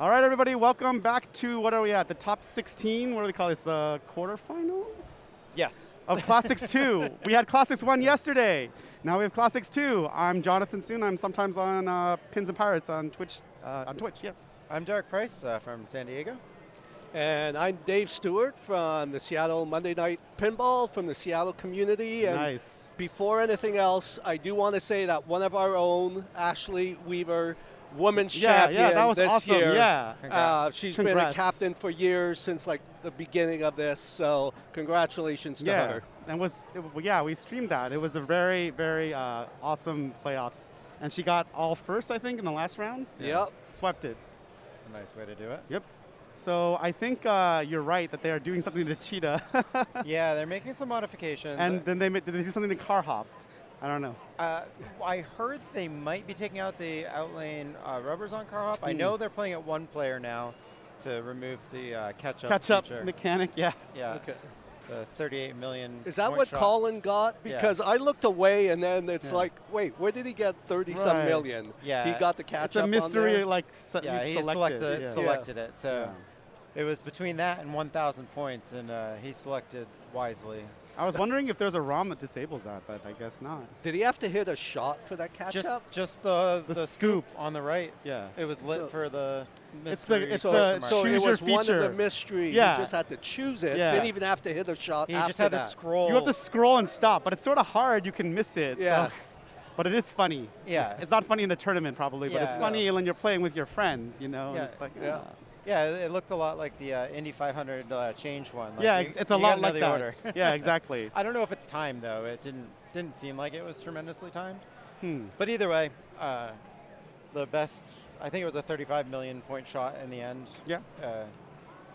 All right, everybody, welcome back to, what are we at, the top 16? What do we call this, the quarterfinals? Yes. Of Classics 2. We had Classics 1 yesterday. Now we have Classics 2. I'm Jonathan Soon. I'm sometimes on Pins and Pirates on Twitch, yeah. I'm Derek Price from San Diego. And I'm Dave Stewart from the Seattle Monday Night Pinball from the Seattle community. And Nice. before anything else, I do want to say that one of our own, Ashley Weaver, women's champion that was this awesome. year. Yeah. She's Congrats. been a captain for years, since like the beginning of this. So congratulations to her. And we streamed that. It was a very, very awesome playoffs. And she got all first, I think, in the last round. Yep. Swept it. That's a nice way to do it. Yep. So I think you're right that they are doing something to Cheetah. Yeah, they're making some modifications. And then did they do something to Car Hop? I don't know. I heard they might be taking out the outlane rubbers on Car Hop. I know they're playing at one player now to remove the catch-up feature. Mechanic, yeah. Yeah. Okay. The 38 million. Is that point what shot. Colin got? Because I looked away, and then it's Yeah. like, wait, where did he get 30-some Right. million? Yeah. He got the catch-up It's a on mystery, there? like, Yeah, you he selected. selected it. So Yeah. it was between that and 1,000 points, and he selected wisely. I was wondering if there's a ROM that disables that, but I guess not. Did he have to hit a shot for that catch-up? Just the scoop. on the right. Yeah. It was lit So- for the It's the- mystery it's So, the question so mark. it choose your was one of feature. the mysteries. Yeah. You just had to choose it. Yeah. Didn't even have to hit a shot He after just had to that. scroll. You have to scroll and stop, but it's sort of hard. You can miss it. Yeah. So. But it is funny. Yeah. It's not funny in a tournament, probably, but it's Yeah. funny when you're playing with your friends, you know? and Yeah. It's like, Yeah. Yeah, it looked a lot like the Indy 500 change one. Like yeah, you- it's a you lot gotta know like the that. order. Yeah, exactly. I don't know if it's timed though. It didn't seem like it was tremendously timed. Hmm. But either way, the best. I think it was a 35 million point shot in the end. Yeah.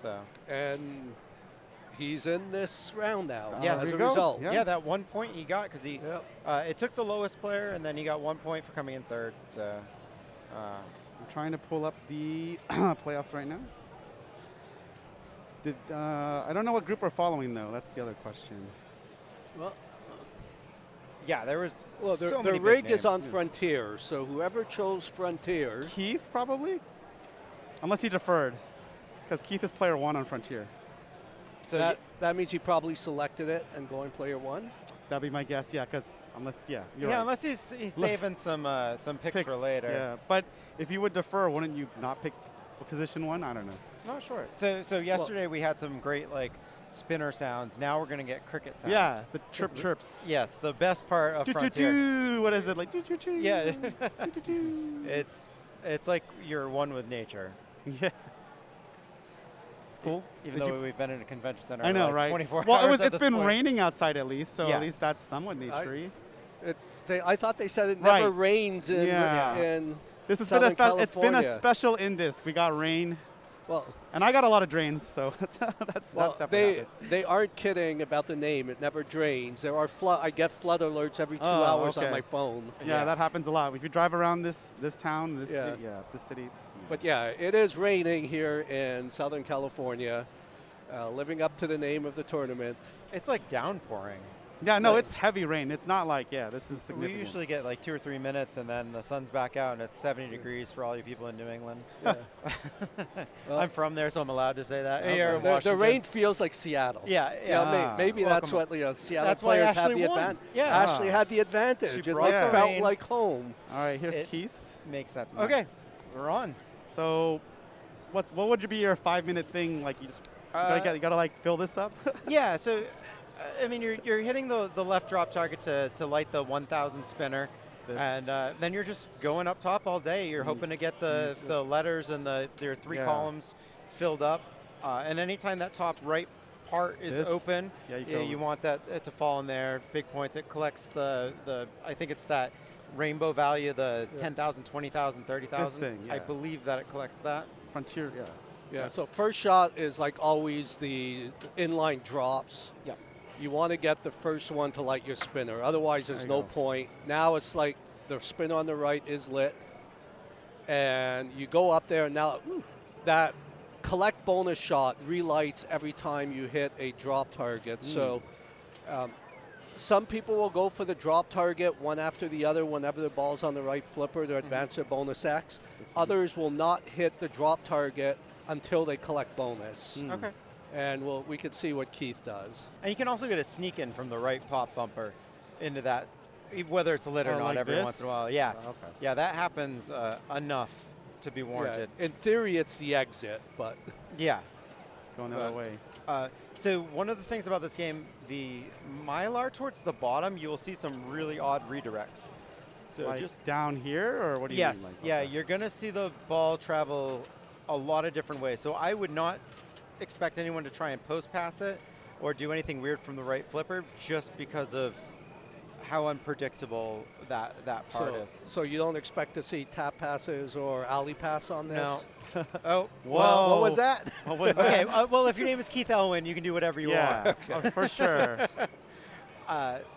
So. And he's in this round now Yeah, as there a you go. result. Yeah. Yeah, that 1 point he got because he. Yep. It took the lowest player and then he got 1 point for coming in third. So. I'm trying to pull up the playoffs right now. I don't know what group we're following, though. That's the other question. Well, Yeah, there was. well so the many big rig is names. on Frontier, so whoever chose Frontier. Keith, probably? Unless he deferred, because Keith is player 1 on Frontier. So That means he probably selected it and going player 1. That'd be my guess, yeah, because you're yeah, right. unless he's saving some picks for later. Yeah, but if you would defer, wouldn't you not pick position 1? I don't know. Not sure. So yesterday we had some great like spinner sounds. Now we're gonna get cricket sounds. Yeah, the chirps. Yes, the best part of Doo, doo, Frontier. doo. What is it like? Doo, doo, doo. Yeah. Doo, doo, doo. It's like you're one with nature. Yeah. It's cool. Even Did though you- we've been in a convention center. I know, like right? 24 well, hours at it's this been point. raining outside at least, so Yeah. at least that's somewhat naturey. I thought they said it Right. never rains in, Yeah. in This has Southern it's been a California. special INDISC. We got rain, Well, and I got a lot of drains, so that's definitely happened. they aren't kidding about the name. It never drains. There are I get flood alerts every 2 hours on okay. my phone. Yeah, that happens a lot. If you drive around this town, this Yeah. this city. But yeah, it is raining here in Southern California, living up to the name of the tournament. It's like downpouring. Yeah, no, Right. it's heavy rain. It's not like this is We significant. usually get like 2 or 3 minutes, and then the sun's back out, and it's 70 degrees for all you people in New England. Yeah. Well, I'm from there, so I'm allowed to say that. Okay. Here in the Washington. rain feels like Seattle. Yeah, You know, yeah. maybe that's Welcome. what Seattle That's why players have Ashley the won. advantage. Yeah. Ashley had the advantage. She It brought the felt rain. like home. All right, here's It- Keith. Makes sense. Nice. Okay, we're on. So, what would be your 5-minute thing? Like you just you gotta like fill this up. Yeah, so I mean, you're hitting the left drop target to light the 1,000 spinner, and then you're just going up top all day. You're hoping to get the letters and your 3 Yeah. columns filled up, and anytime that top right part is This- open, yeah, you go. you want it to fall in there. Big points. It collects the I think it's that rainbow value, the 10,000, 20,000, 30,000. thing, I yeah. believe that it collects that. Frontier, yeah. Yeah, so first shot is like always the inline drops. Yeah. You want to get the first one to light your spinner. Otherwise, there's There you no go. point. Now it's like the spin on the right is lit. And you go up there, and now that collect bonus shot relights every time you hit a drop target. So some people will go for the drop target one after the other whenever the ball's on the right flipper to advance their bonus X. Others will not hit the drop target until they collect bonus. Okay. And we can see what Keith does. And you can also get a sneak in from the right pop bumper into that, whether it's lit or not, like every this? once in a while. Yeah. Okay. Yeah, that happens enough to be warranted. Yeah, in theory, it's the exit, but Yeah. It's going the other way. So one of the things about this game, the Mylar towards the bottom, you will see some really odd redirects. So Like just down here, or what do you mean? yes, Like, yeah, okay. you're going to see the ball travel a lot of different ways. So I would not expect anyone to try and post pass it or do anything weird from the right flipper just because of how unpredictable that part is. So you don't expect to see tap passes or alley pass on this? No. Oh, Whoa. What was that? What was okay. that? Well, if your name is Keith Elwin, you can do whatever you Yeah, want. oh, for sure.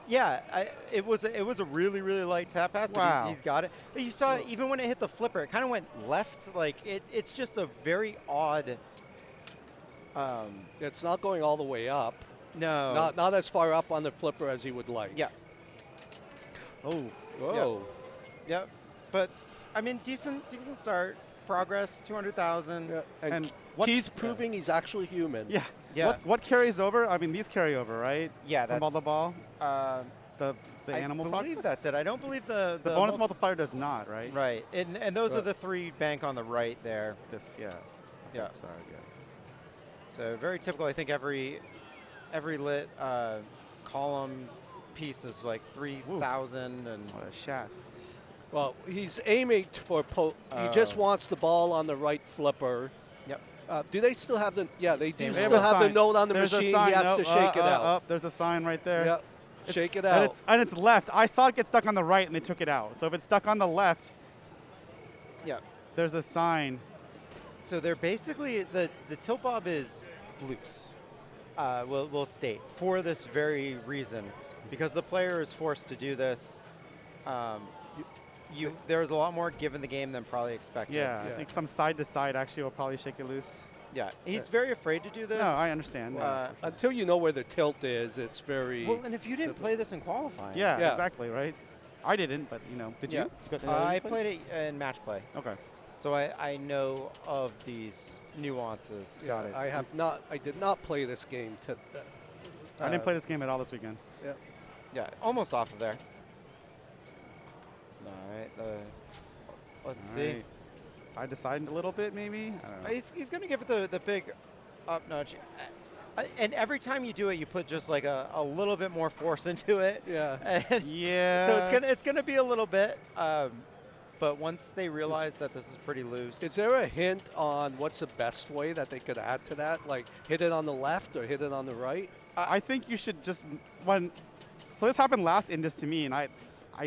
It was a really, really light tap pass, but Wow. he's got it. But you saw even when it hit the flipper, it kind of went left. Like it's just a very odd. It's not going all the way up. No. Not as far up on the flipper as he would like. Yeah. Oh, Whoa. Yep. But I mean, decent start. Progress, 200,000. Yeah. and what? Keith proving he's actually human. Yeah. Yeah. What carries over? I mean, these carry over, right? Yeah, From ball to that's. ball. Uh, The animal I believe progress? that's it. I don't believe the The bonus multiplier does not, right? Right, and those are Right. the three bank on the right there. This, yeah. Yeah. Sorry, yeah. So very typical. I think every lit column piece is like 3,000 and. What a shats. Well, he's aiming for he just wants the ball on the right flipper. Yep. Do they still have the? Yeah, they Same do They still have have the note on the There's a machine. sign. He has Nope, to shake it out. There's a sign right there. Yeah. It's- Shake it and out. it's left. I saw it get stuck on the right, and they took it out. So if it's stuck on the left, Yeah. there's a sign. So they're basically the tilt bob is loose. We'll state for this very reason, because the player is forced to do this. There's a lot more give in the game than probably expected. Yeah, Yeah. I think some side to side actually will probably shake it loose. Yeah. He's very afraid to do this. No, I understand. Yeah. Until you know where the tilt is, it's very. Well, and if you didn't play this in qualifying. Yeah, Yeah. exactly, right? I didn't, but did Yeah. you? I played it in match play, Okay. so I know of these nuances. Yeah, I did not play this game. I didn't play this game at all this weekend. Yeah. Yeah, almost off of there. All right. Let's All see. right. Side to side a little bit, maybe? I don't know. He's going to give it the big up nudge. And every time you do it, you put just like a little bit more force into it. Yeah. And Yeah. so it's gonna be a little bit, but once they realize that this is pretty loose. Is there a hint on what's the best way that they could add to that? Like hit it on the left or hit it on the right? I think you should just so this happened last INDISC to me, and I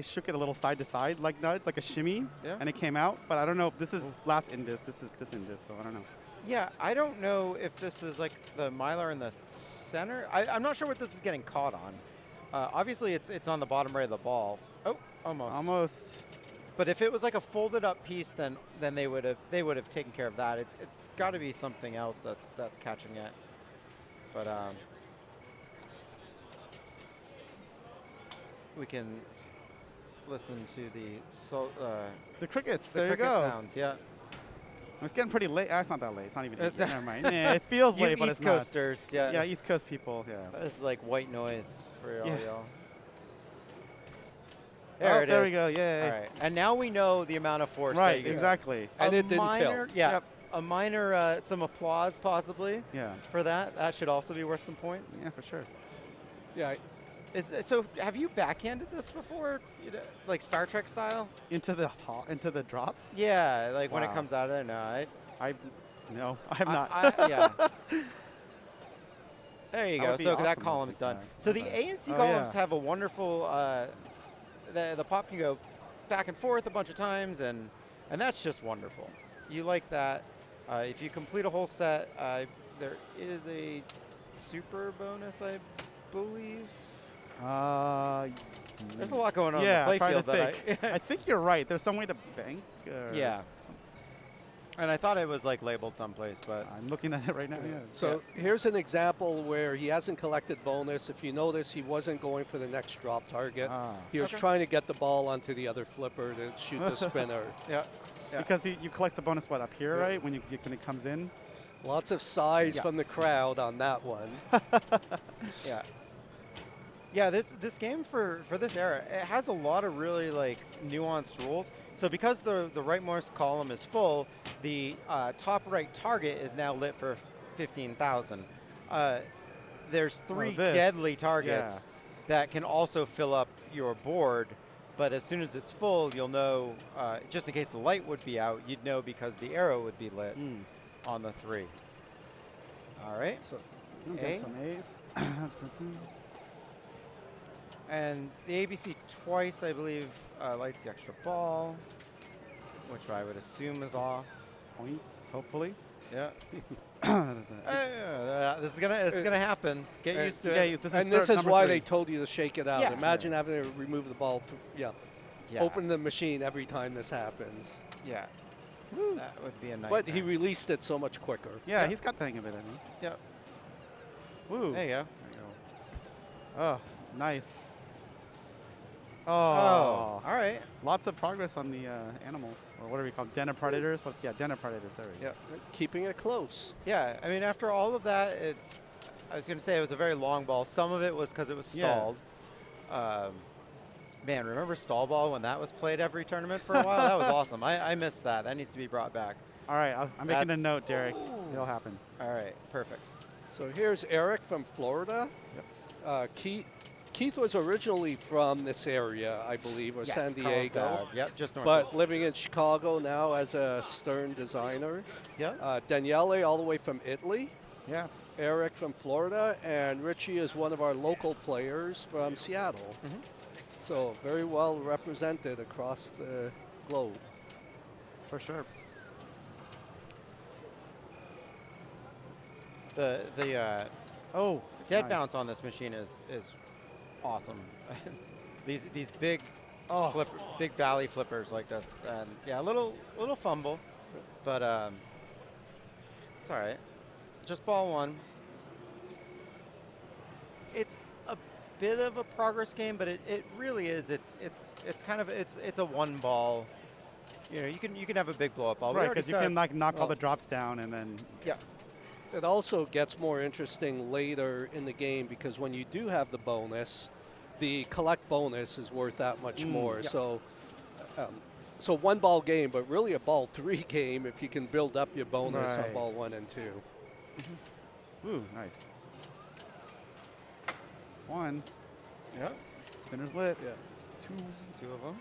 shook it a little side to side like nudge, like a shimmy, Yeah. and it came out. But I don't know if this is last INDISC. This is this INDISC, so I don't know. Yeah, I don't know if this is like the Mylar in the center. I'm not sure what this is getting caught on. Obviously, it's on the bottom right of the ball. Oh, almost. Almost. But if it was like a folded up piece, then they would have taken care of that. It's got to be something else that's catching it. But we can listen to The crickets. the There you cricket go. sounds. Yeah. It's getting pretty late. It's not that late. It's not even. It's- Never mind. Yeah, it feels You late, but East it's not. Coasters, yeah. Yeah, East Coast people. Yeah. This is like white noise for all Yeah. y'all. Oh, There it is. there we go. Yay. All right, and now we know the amount of force. that Right. you get. Exactly. And A it didn't minor, tilt. Yeah. Yep. A minor, some applause possibly Yeah. for that. That should also be worth some points. Yeah, for sure. Yeah. So have you backhanded this before, like Star Trek style? Into the drops. Yeah, like when it Wow. comes out of there. No, No, I have not. yeah. There you That go. would be So awesome that if column's we done. could. So the Okay. A and C Oh, columns yeah. have a wonderful. The pop can go back and forth a bunch of times, and that's just wonderful. You like that. If you complete a whole set, there is a super bonus, I believe. There's a lot going on yeah, in the I'm trying to playfield. think. I think you're right. There's some way to bank. Yeah. And I thought it was like labeled someplace, but I'm looking at it right now. Yeah. So here's an example where he hasn't collected bonus. If you notice, he wasn't going for the next drop target. He was trying to get the ball onto the other flipper to shoot the spinner. yeah. Because you collect the bonus up here, right? When it comes in. Lots of sighs from the crowd on that one. Yeah. Yeah, this game for this era, it has a lot of really like nuanced rules. So because the rightmost column is full, the top right target is now lit for 15,000. There's 3 deadly targets that can also fill up your board, but as soon as it's full, you'll know, just in case the light would be out, you'd know because the arrow would be lit on the 3. All right. So get some A's. And the ABC twice, I believe, lights the extra ball, which I would assume is off. Points, hopefully. Yeah. It's gonna happen. Get used to it. This is why they told you to shake it out. Yeah. Imagine having to remove the ball. Open the machine every time this happens. Yeah. Woo. That would be a nightmare. But he released it so much quicker. Yeah, he's got the hang of it, I think. Yep. Woo. There you go. Oh, nice. Oh, all right. Lots of progress on the animals, or what do we call them? Den of predators? Den of predators. There we go. Keeping it close. Yeah, I mean, after all of that, I was going to say it was a very long ball. Some of it was because it was stalled. Man, remember stall ball when that was played every tournament for a while? That was awesome. I missed that. That needs to be brought back. All right, I'm making a note, Derek. It'll happen. All right, perfect. So here's Eric from Florida. Keith was originally from this area, I believe, or San Diego. Yep, just north. But living in Chicago now as a Stern designer. Yeah. Daniele all the way from Italy. Yeah. Eric from Florida, and Richie is one of our local players from Seattle. So very well represented across the globe. For sure. The dead nice. bounce on this machine is awesome. these big big bally flippers like this, and a little fumble, but it's all right. Just ball 1. It's a bit of a progress game, but it really is. It's kind of it's a 1 ball. You know, you can have a big blow up ball. Right, because you can like knock all the drops down and then. Yeah. It also gets more interesting later in the game because when you do have the bonus, the collect bonus is worth that much more. So 1 ball game, but really a ball 3 game if you can build up your bonus on ball 1 and 2. Ooh, nice. It's 1. Yeah. Spinner's lit. Yeah. 2 of them.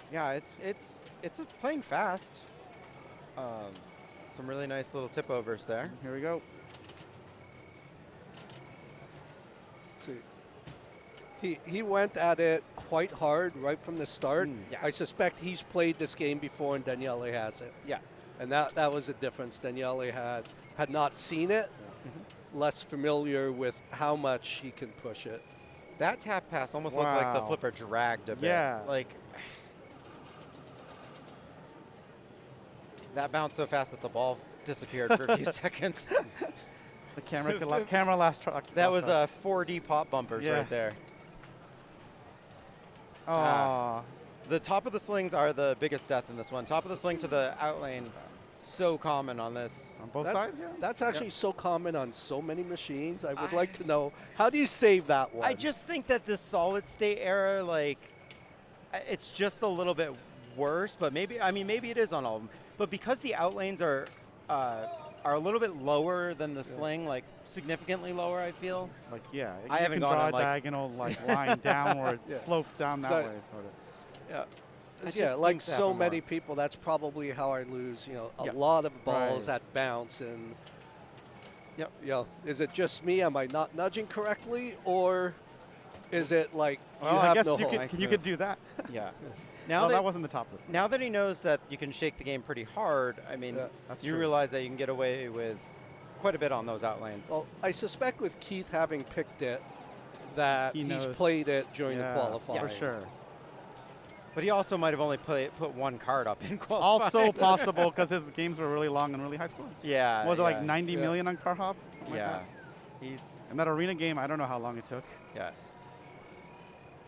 Yeah, it's playing fast. Some really nice little tip overs there. Here we go. See, he went at it quite hard right from the start. I suspect he's played this game before and Daniele hasn't. Yeah. And that was a difference. Daniele had not seen it, less familiar with how much he can push it. That tap pass almost looked like the flipper dragged a bit. Yeah. Like that bounced so fast that the ball disappeared for a few seconds. The camera last truck. That was a 4D pop bumpers right there. The top of the slings are the biggest death in this one. Top of the sling to the out lane, so common on this. On both sides, yeah? That's actually so common on so many machines. I would like to know, how do you save that one? I just think that this solid state era, like, it's just a little bit worse, but maybe it is on all of them. But because the out lanes are a little bit lower than the sling, like significantly lower, I feel. Like, I haven't draw gone a diagonal line downwards, slope down that way, sort of. Like so many people, that's probably how I lose. A lot of balls that bounce, and is it just me? Am I not nudging correctly, or is it like you have I guess no you could do that. Yeah. Now that wasn't the top list. Now that he knows that you can shake the game pretty hard, I mean, you realize that you can get away with quite a bit on those out lanes. Well, I suspect with Keith having picked it, that He he's knows. played it during Yeah, the qualifying. for sure. But he also might have only put one card up in qualifying. Also possible because his games were really long and really high scoring. Yeah. Was it like yeah, 90 Yeah. million on Car Hop? Something like Yeah. that? He's And that arena game, I don't know how long it took. yeah.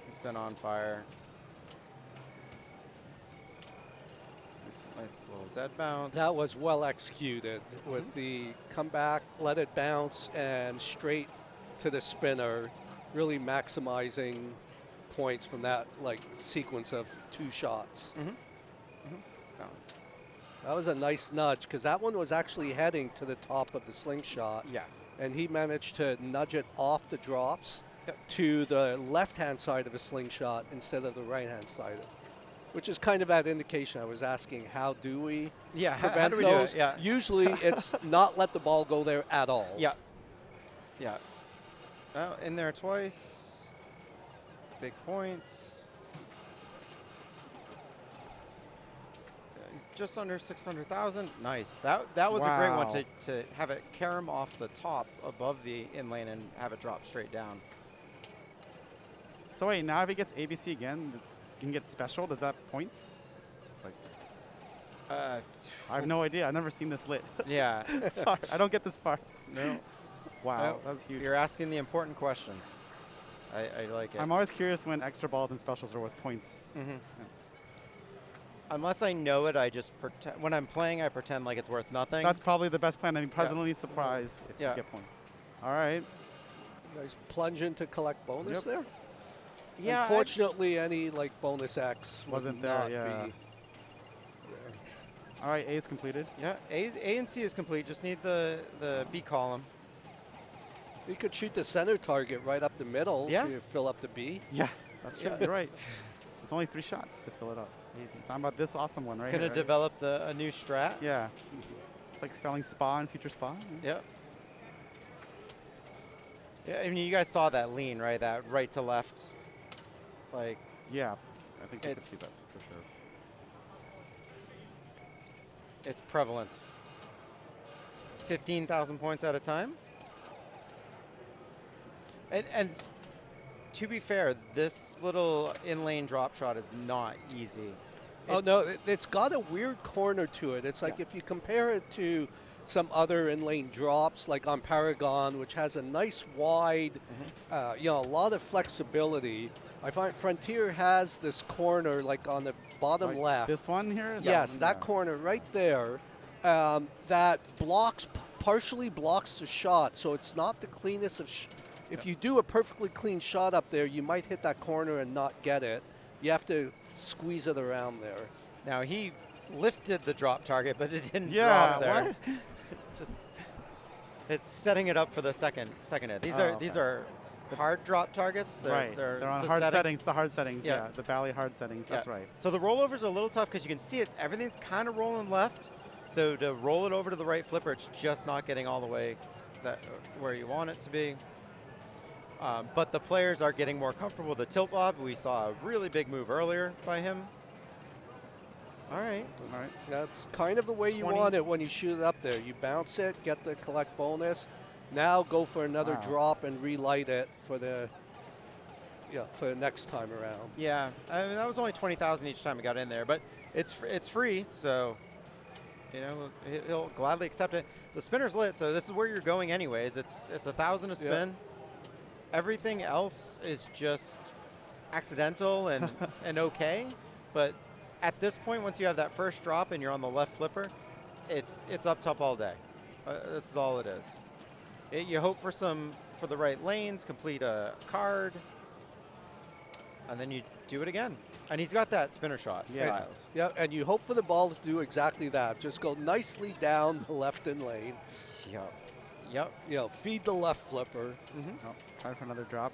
He's been on fire. Nice little dead bounce. That was well executed with the comeback, let it bounce, and straight to the spinner, really maximizing points from that like sequence of 2 shots. That was a nice nudge because that one was actually heading to the top of the slingshot. Yeah. And he managed to nudge it off the drops Yep. to the left-hand side of a slingshot instead of the right-hand side, which is kind of that indication I was asking, how do we Yeah. How prevent do we do those? it? Yeah. Usually it's not let the ball go there at all. Yeah. Yeah. Oh, in there twice. Big points. Yeah, he's just under 600,000. Nice. That was a great one Wow. to have it carom off the top above the in lane and have it drop straight down. So wait, now if he gets ABC again, he can get special. Does that points? It's like, I have no idea. I've never seen this lit. Yeah. Sorry, I don't get this far. No. Wow, No, that was huge. You're asking the important questions. I like it. I'm always curious when extra balls and specials are worth points. Unless I know it, I just pretend. When I'm playing, I pretend like it's worth nothing. That's probably the best plan. I'd be pleasantly surprised if Yeah. you get points. All right. Nice plunge in to collect bonus Yep. there. yeah. Unfortunately, any like bonus X would Wasn't there, not yeah. be there. All right, A is completed. Yeah. A and C is complete. Just need the B column. You could shoot the center target right up the middle Yeah. to fill up the B. Yeah, that's true. Yeah. You're right. There's only 3 shots to fill it up. He's Talking about this awesome one right gonna here. Right? develop a new strat. Yeah. It's like spelling spa and future spa. Yep. Yeah. I mean, you guys saw that lean, right? That right to left, like. Yeah, I think you could see It's- that for sure. It's prevalent. 15,000 points at a time. And to be fair, this little in-lane drop shot is not easy. Oh no, it's got a weird corner to it. It's like Yeah. if you compare it to some other in-lane drops, like on Paragon, which has a nice wide, a lot of flexibility. I find Frontier has this corner, like on the bottom Like left. This one here? Is Yes, one? that Yeah. corner right there, that partially blocks the shot, so it's not the cleanest of. If you do a perfectly clean shot up there, you might hit that corner and not get it. You have to squeeze it around there. Now he lifted the drop target, but it didn't Yeah, drop there. what? Just it's setting it up for the second hit. These Oh, are hard drop targets. They're, Right. They're on it's a hard setting. settings, the hard settings. Yeah. Yeah, the Bally hard settings. That's Yeah. right. So the rollovers are a little tough because you can see it. Everything's kind of rolling left. So to roll it over to the right flipper, it's just not getting all the way where you want it to be. But the players are getting more comfortable with the tilt bob. We saw a really big move earlier by him. All right. All right. That's kind of the way you 20. want it when you shoot it up there. You bounce it, get the collect bonus. Now go for another Wow. drop and relight it for the next time around. Yeah, I mean that was only 20,000 each time it got in there, but it's free, so he'll gladly accept it. The spinner's lit, so this is where you're going anyways. It's 1,000 a spin. Everything else is just accidental and and okay, but at this point, once you have that first drop and you're on the left flipper, it's up top all day. This is all it is. You hope for the right lanes, complete a card, and then you do it again. And he's got that spinner shot. Yeah. dialed. Yeah, and you hope for the ball to do exactly that. Just go nicely down the left in lane. Yep. Feed the left flipper. Oh, try for another drop.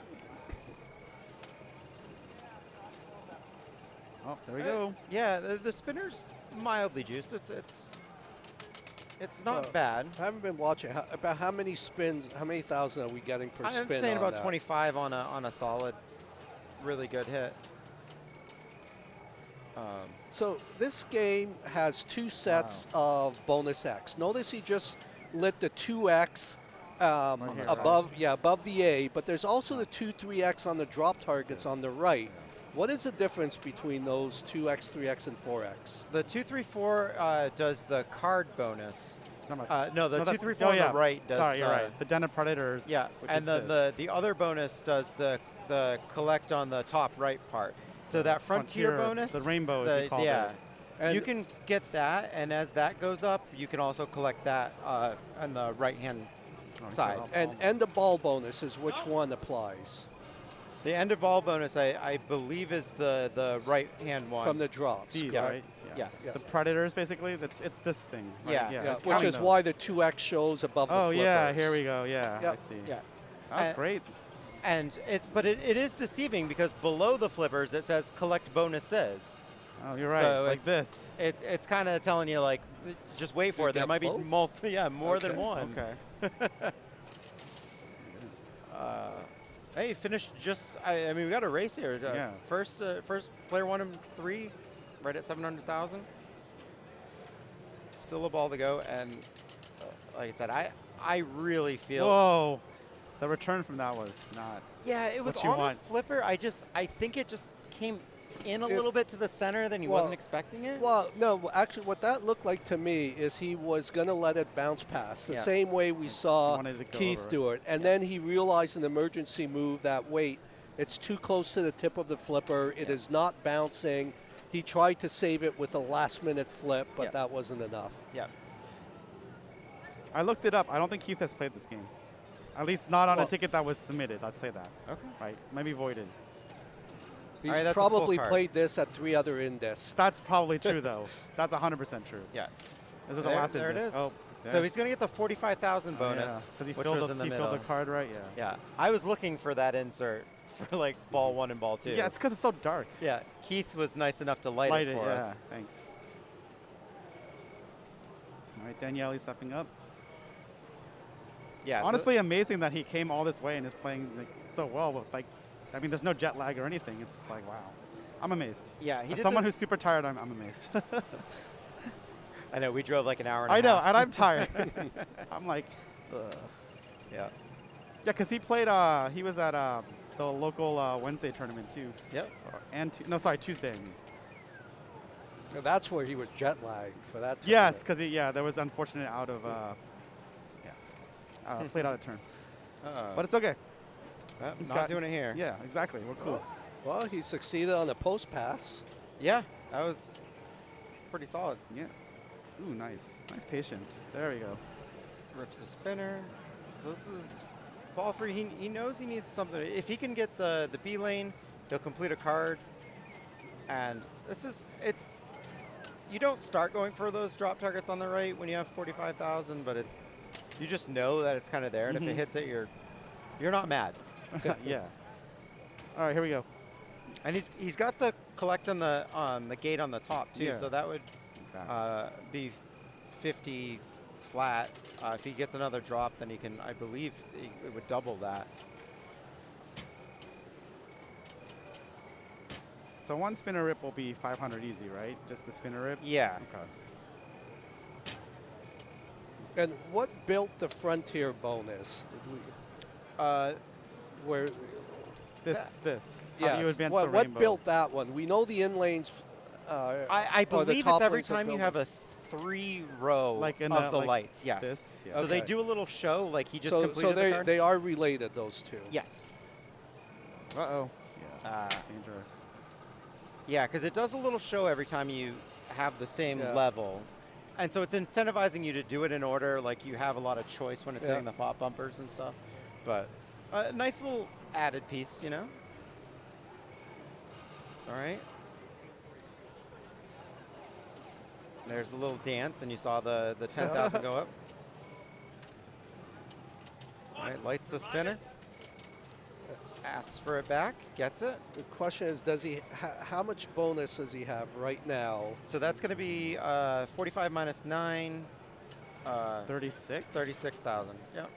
Oh, there we go. Yeah, the spinner's mildly juiced. It's not bad. I haven't been watching. About how many spins, how many thousand are we getting per spin? I'm saying on about that? 25 on a solid, really good hit. So this game has 2 sets of bonus X. Notice he just lit the 2X Right here, above, above the A, but there's also the 2-3X on the drop targets on the right. Yeah. What is the difference between those 2X, 3X, and 4X? The 2-3-4 does the card bonus. No, my- No, the no, that's- 2-3-4 oh, on yeah. the right does Sorry, you're the, right. The Den of Predators. Yeah, which and is then this. the other bonus does the collect on the top right part. So that frontier bonus, the rainbow, as you call it. And you can get that, and as that goes up, you can also collect that on the right-hand side. And end of ball bonuses, which one applies? The end of ball bonus, I believe, is the right-hand one. From the drops. These, Yeah. right? Yeah. Yes. The Predators, basically. It's this thing. Right? Yeah. Yeah, it's which counting is those. why the 2X shows above the Oh flippers. yeah, here we go. Yeah, Yep. I see. Yeah. That was great. And but it is deceiving because below the flippers it says collect bonuses. Oh, you're right. So like it's- this. It's kind of telling you like, just wait for You it. There get might be both? more than Okay. one. Okay. Hey, finished just. I mean, we got a race here. Yeah. First player 1 and 3, right at 700,000. Still a ball to go, and like I said, I really feel. Whoa. The return from that was not. Yeah, it was What you on want. the flipper. I think it just came in a It- little bit to the center than he Well- wasn't expecting it. Well, no, actually, what that looked like to me is he was going to let it bounce past, the Yeah. same way we saw wanted it to go Keith over it. do it. And then he realized an emergency move that, wait, it's too close to the tip of the flipper. It is not bouncing. He tried to save it with a last-minute flip, but Yeah. that wasn't enough. Yeah. I looked it up. I don't think Keith has played this game. At least not on Well- a ticket that was submitted. Let's say that. Okay. Right? Maybe voided. He's right, that's a full probably card. played this at 3 other INDISCs. That's probably true, though. That's 100% true. Yeah. This was There- the last there it INDISC. is. Oh, So he's going to get the 45,000 bonus, because he which filled was the, in the he middle. filled the card right. Yeah. Yeah. I was looking for that insert for like ball 1 and ball 2. Yeah, it's because it's so dark. Yeah. Keith was nice enough to light it for yeah. us. Thanks. All right, Daniele stepping up. Yeah. so- Honestly, amazing that he came all this way and is playing like, so well. With like, I mean, there's no jet lag or anything. It's just like, wow. I'm amazed. yeah. He As did someone the- who's super tired, I'm amazed. I know we drove like an hour and I a know, half. and I'm tired. I'm like, ugh. Yeah. Yeah, because he played. He was at the local Wednesday tournament too. Yep. No, sorry, Tuesday. I mean. And that's where he was jet lagged for that. Yes, tournament. because there was unfortunate out of played out of turn, but it's okay. He's not doing it here. Yeah, exactly. We're cool. Well, he succeeded on the post pass. Yeah. That was pretty solid. Yeah. Ooh, nice patience. There we go. Rips the spinner. So this is ball 3. He knows he needs something. If he can get the B lane, he'll complete a card. And it's you don't start going for those drop targets on the right when you have 45,000, but you just know that it's kind of there, and if it hits it, you're not mad. Yeah. All right, here we go. And he's got the collect on the gate on the top too, Yeah. so that would Okay. be 50 flat. If he gets another drop, then he can, I believe, it would double that. So one spinner rip will be 500 easy, right? Just the spinner rip? Yeah. Okay. And what built the frontier bonus? Did we? Where? This. How do you Yes. advance What, the what rainbow? built that one? We know the in lanes. I or the believe top it's every lanes are time you built- have a 3-row Like in of the like lights. Yes. this? Yeah. So they Okay. do a little show, like he just So completed the card. they are related, those two. Yes. Uh-oh. Yeah. Uh, Dangerous. Yeah, because it does a little show every time you have the same Yeah. level. And so it's incentivizing you to do it in order, like you have a lot of choice when it's Yeah. hitting the pop bumpers and stuff. But a nice little added piece, you know? All right. There's a little dance, and you saw the 10,000 go up. All right, lights the spinner. Asks for it back, gets it. The question is, does he? How much bonus does he have right now? So that's going to be 45 minus 9. 36? 36,000. Yep.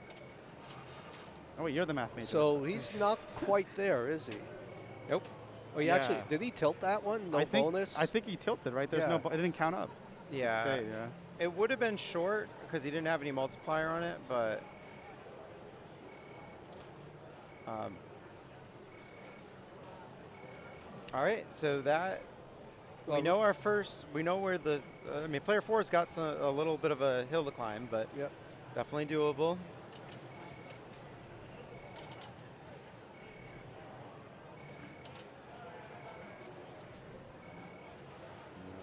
Oh, wait, you're the math major. So he's not quite there, is he? Nope. Oh, he Yeah. actually did he tilt that one? No I think, bonus. I think he tilted, right? There's Yeah. it didn't count up. It Yeah. stayed, yeah. It would have been short because he didn't have any multiplier on it, but All right, so that we know our first. We know where the. I mean, player 4's got a little bit of a hill to climb, but definitely doable.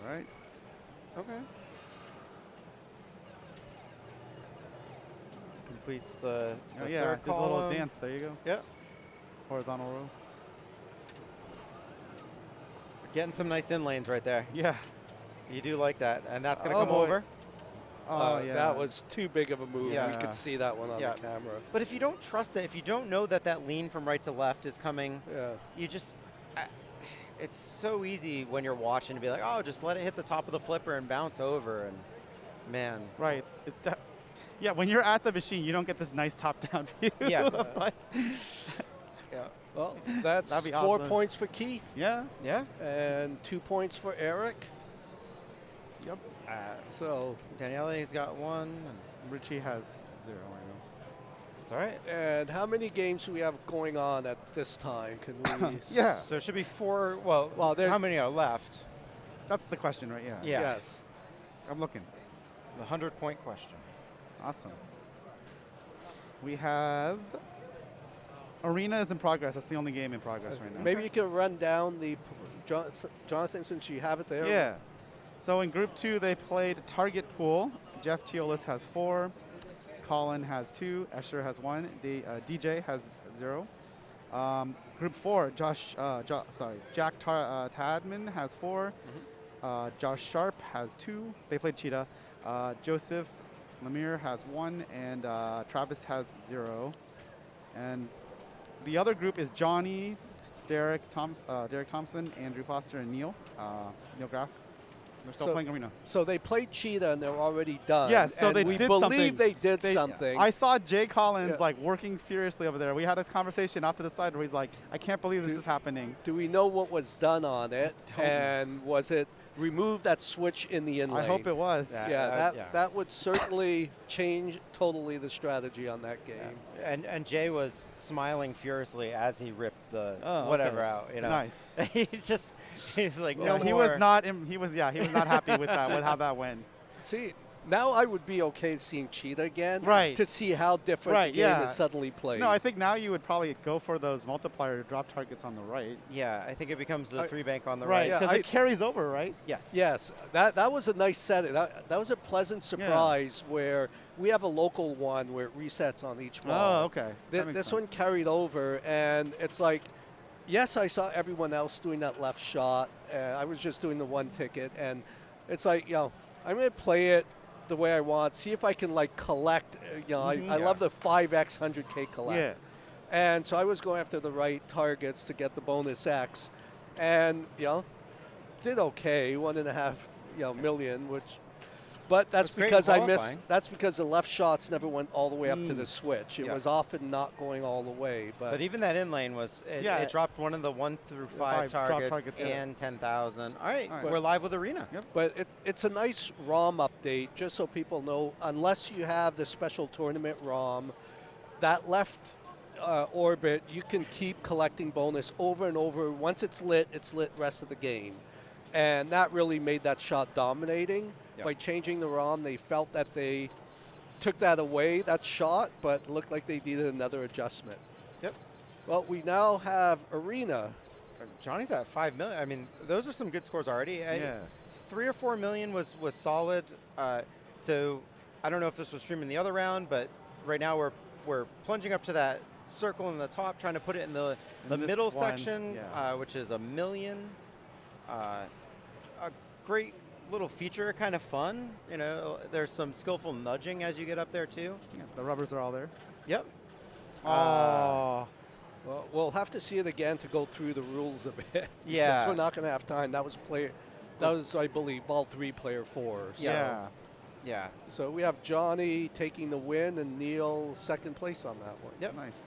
All right. Okay. Completes the Oh, yeah, third did a little column. dance. There you go. Yep. Horizontal row. Getting some nice in lanes right there. Yeah. You do like that, and that's going to Oh, come boy. over. Oh, yeah. That was too big of a move. Yeah. We could see that one on Yeah. the camera. But if you don't trust it, if you don't know that that lean from right to left is coming, Yeah. you just, it's so easy when you're watching to be like, oh, just let it hit the top of the flipper and bounce over, and man. Right. Yeah, when you're at the machine, you don't get this nice top-down view. Yeah. But Yeah. Well, that's That'd be 4 awesome. points for Keith yeah. Yeah. and 2 points for Eric. Yep. So, Daniele's got 1. And Richie has 0 right it's all right. and how many games do we have going on at this time? Can we? Yeah. So it should be 4. Well, how many are left? now. That's the question, right? Yeah. Yeah. Yes. I'm looking. The 100-point question. Awesome. We have Arena is in progress. That's the only game in progress right now. Maybe you can run down the Jonathan, since you have it there. Yeah. So in Group 2, they played Target Pool. Jeff Teolis has 4. Colin has 2. Escher has 1. DJ has 0. Group 4, Jack Tadman has 4. Josh Sharp has 2. They played Cheetah. Joseph Lemire has 1, and Travis has 0. And the other group is Johnny, Derek Thompson, Andrew Foster, and Neil Graff. They're still playing Arena. So they played Cheetah and they're already done. Yes, so and they we did believe something. they did something. I saw Jay Collins like working furiously over there. We had this conversation off to the side where he's like, I can't believe this is happening. Do we know what was done on it? Don't. And was it remove that switch in the inlane? I hope it was. Yeah, that would certainly change totally the strategy on that game. And Jay was smiling furiously as he ripped the Oh, whatever okay. out. You know, Nice. he's like, No, no, he more. was not. He was not happy with that. With how that went. See, now I would be okay seeing Cheetah again. Right. To see how different the game is suddenly played. No, I think now you would probably go for those multiplier drop targets on the right. Yeah, I think it becomes the 3-bank on the Right, right. because it carries over, right? Yes. Yes, that was a nice set. That was a pleasant surprise where we have a local one where it resets on each ball. Oh, okay. That makes This sense. one carried over, and it's like, yes, I saw everyone else doing that left shot. I was just doing the one ticket, and it's like, I'm going to play it the way I want, see if I can like collect. I love the 5x 100K collect. Yeah. And so I was going after the right targets to get the bonus X, and did okay, 1.5 million, but that's great because in I missed. qualifying. That's because the left shots never went all the way up to the switch. It was often not going all the way. But even that in lane was it dropped one of the 1 through 5 drop targets, yeah. and 10,000. All right, All right. we're live with Arena. Yep. But it's a nice ROM update, just so people know. Unless you have the special tournament ROM, that left orbit, you can keep collecting bonus over and over. Once it's lit rest of the game. And that really made that shot dominating. Yep. By changing the ROM, they felt that they took that away, that shot, but it looked like they needed another adjustment. Yep. Well, we now have Arena. Johnny's at 5 million. I mean, those are some good scores already. Yeah. 3 or 4 million was solid. So I don't know if this was streaming the other round, but right now we're plunging up to that circle in the top, trying to put it in the middle section, which is 1 million. A great little feature, kind of fun. There's some skillful nudging as you get up there too. Yeah, the rubbers are all there. Yep. Oh. Well, we'll have to see it again to go through the rules a bit. Yeah. Because we're not going to have time. That was, I believe, ball 3, player 4. So, Yeah. Yeah. So we have Johnny taking the win and Neil second place on that one. Yep. Nice.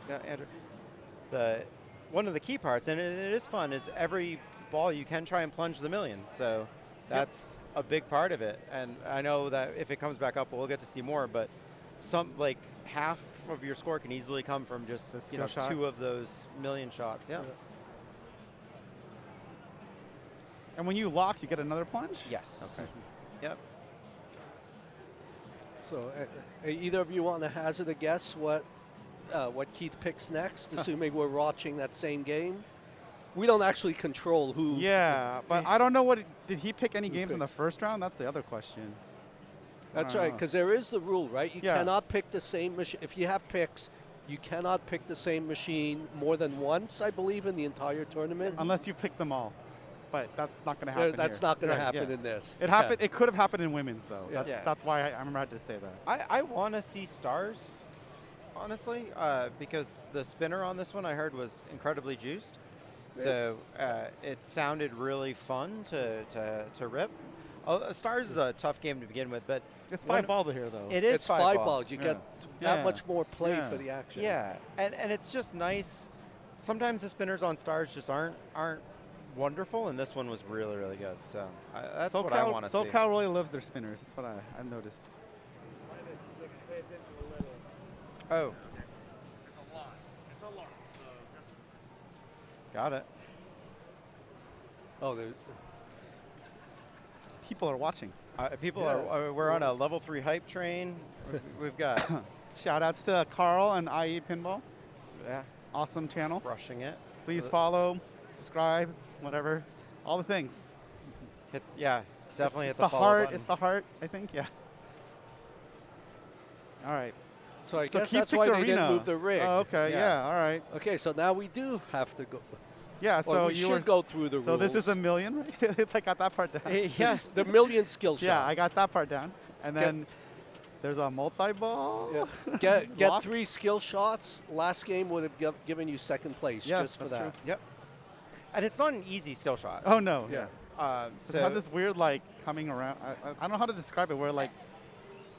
Yeah, Andrew. One of the key parts, and it is fun, is every ball you can try and plunge the million. So that's a big part of it. And I know that if it comes back up, we'll get to see more. But some like half of your score can easily come from just The skill shot. 2 of those million shots. Yeah. And when you lock, you get another plunge? Yes. Okay. Yep. So either of you want to hazard a guess what Keith picks next, assuming we're watching that same game? We don't actually control who. Yeah, but I don't know did he pick any games in the first round? That's the other question. That's right, because there is the rule, right? You Yeah. cannot pick the same machine. If you have picks, you cannot pick the same machine more than once, I believe, in the entire tournament. Unless you pick them all. But that's not going to happen That's here. not going Right, to happen yeah. in this. It happened. It could have happened in women's though. Yeah. That's why I remember I had to say that. I want to see stars, honestly, because the spinner on this one I heard was incredibly juiced. So it sounded really fun to rip. Stars is a tough game to begin with, but It's 5-ball here though. it is It's 5 ball. balls. You Yeah. get Yeah. that much more play Yeah. for the action. Yeah, and it's just nice. Sometimes the spinners on stars just aren't wonderful, and this one was really, really good. So that's what I want to see. SoCal really loves their spinners. That's what I've noticed. Oh. Got it. Oh, People are watching. People are. We're on a level 3 hype train. We've got Shout outs to Carl and IE Pinball. yeah, Awesome channel. crushing it. Please follow, subscribe, whatever. All the things. Definitely It's hit the follow heart. button. It's the heart, I think. Yeah. All right. so I So guess Keith that's why picked they didn't Arena. move the rig. Oh, okay. Yeah. Yeah. All right. Okay, so now we do have to go. Yeah. Or So we you should were. go through the So rules. this is a million. Right? I got that part down. Yeah. The million skill shot. Yeah, I got that part down. And then there's a multi-ball. Yeah. Get Lock. 3 skill shots. Last game would have given you second place Yeah, just for that's that. true. Yep. And it's not an easy skill shot. Oh no. Yeah. So it has this weird like coming around. I don't know how to describe it. Where like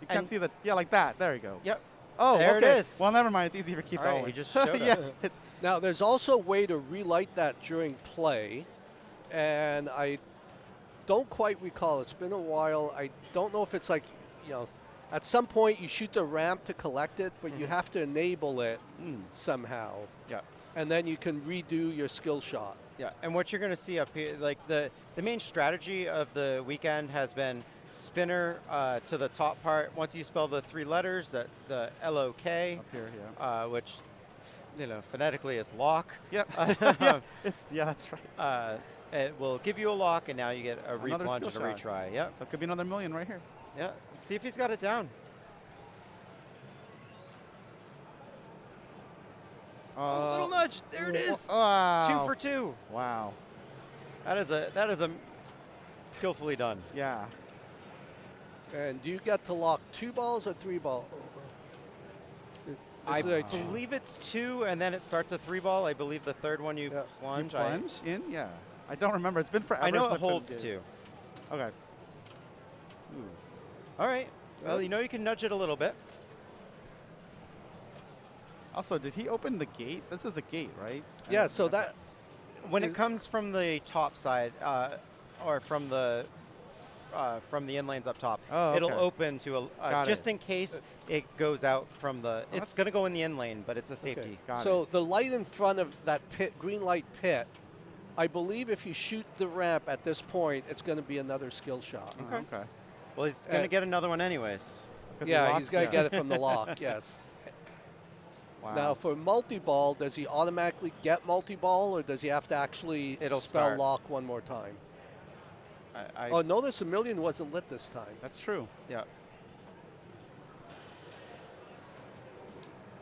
you can't And- see the like that. There you go. Yep. Oh, There it okay. is. Well, never mind. It's easy for Keith All right, Owen. he just showed yeah. us. it's- Now, there's also a way to relight that during play, and I don't quite recall. It's been a while. I don't know if it's like, at some point you shoot the ramp to collect it, but you have to enable it somehow, Yeah. and then you can redo your skill shot. Yeah, and what you're going to see up here, like the main strategy of the weekend has been spinner to the top part. Once you spell the 3 letters, the LOK, Up here, yeah. which phonetically is lock. Yep. yeah, that's right. It will give you a lock, and now you get a Another replunge and a skill shot. retry. Yep. So it could be another million right here. Yeah. Let's see if he's got it down. A little nudge. There it is. Wow. 2 for 2. Wow. That is a skillfully done. Yeah. And do you get to lock 2 balls or 3 balls? I believe it's 2, and then it starts a 3-ball. I believe the third one you plunge. You plunge in? Yeah. I don't remember. It's been forever. I know since it I played holds this 2. game. Okay. All right. Well, you can nudge it a little bit. Also, did he open the gate? This is a gate, right? Yeah, so that When it comes from the top side, or from the in lanes up top, Oh, it'll okay. open to Got just it. in case it goes out from the. It's that's- going to go in the in lane, but it's a safety. Got so it. the light in front of that pit, green light pit, I believe if you shoot the ramp at this point, it's going to be another skill shot. Okay. Well, he's going to get another one anyways. 'Cause he Yeah, locked he's going to down. get it from the lock, yes. Wow. Now, for multi-ball, does he automatically get multi-ball, or does he have to actually It'll spell start. lock one more time? I Oh, notice a million wasn't lit this time. That's true. Yeah.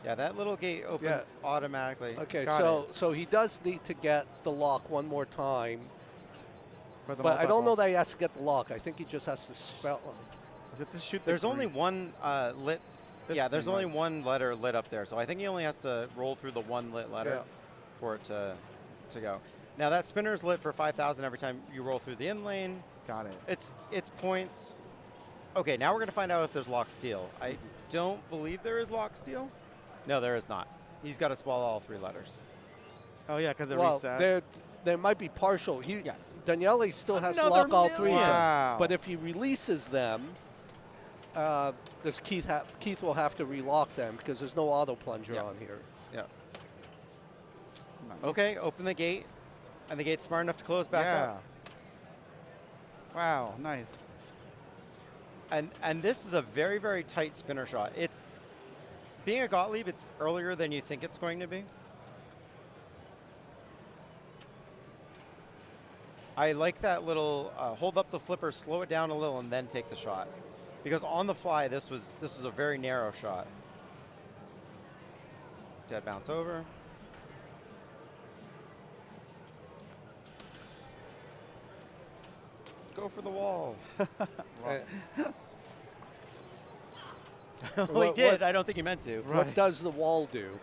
Yeah, that little gate opens automatically. Okay, Got so he does need to get the lock one more time, For the but I don't know multi-ball. that he has to get the lock. I think he just has to spell. Is it to shoot the There's only green? one lit. This Yeah, there's thing, only right? one letter lit up there, so I think he only has to roll through the one lit letter Yeah. for it to go. Now that spinner's lit for 5,000 every time you roll through the in lane. Got it. It's points. Okay, now we're gonna find out if there's lock steal. I don't believe there is lock steal. No, there is not. He's got to spell all 3 letters. Oh, yeah, because it Well, reset. there might be partial. Yes. Daniele still has to Another lock all 3 of them. Wow. But if he releases them, does Keith will have to relock them because there's no auto plunger on here. Yeah. Nice. Okay, open the gate. And the gate's smart enough to close back up. Wow, nice. And this is a very, very tight spinner shot. It's being a Gottlieb, it's earlier than you think it's going to be. I like that little hold up the flipper, slow it down a little, and then take the shot. Because on the fly, this was a very narrow shot. Dead bounce over. Go for the wall. Well, he did. I don't think he meant to. Right. What does the wall do?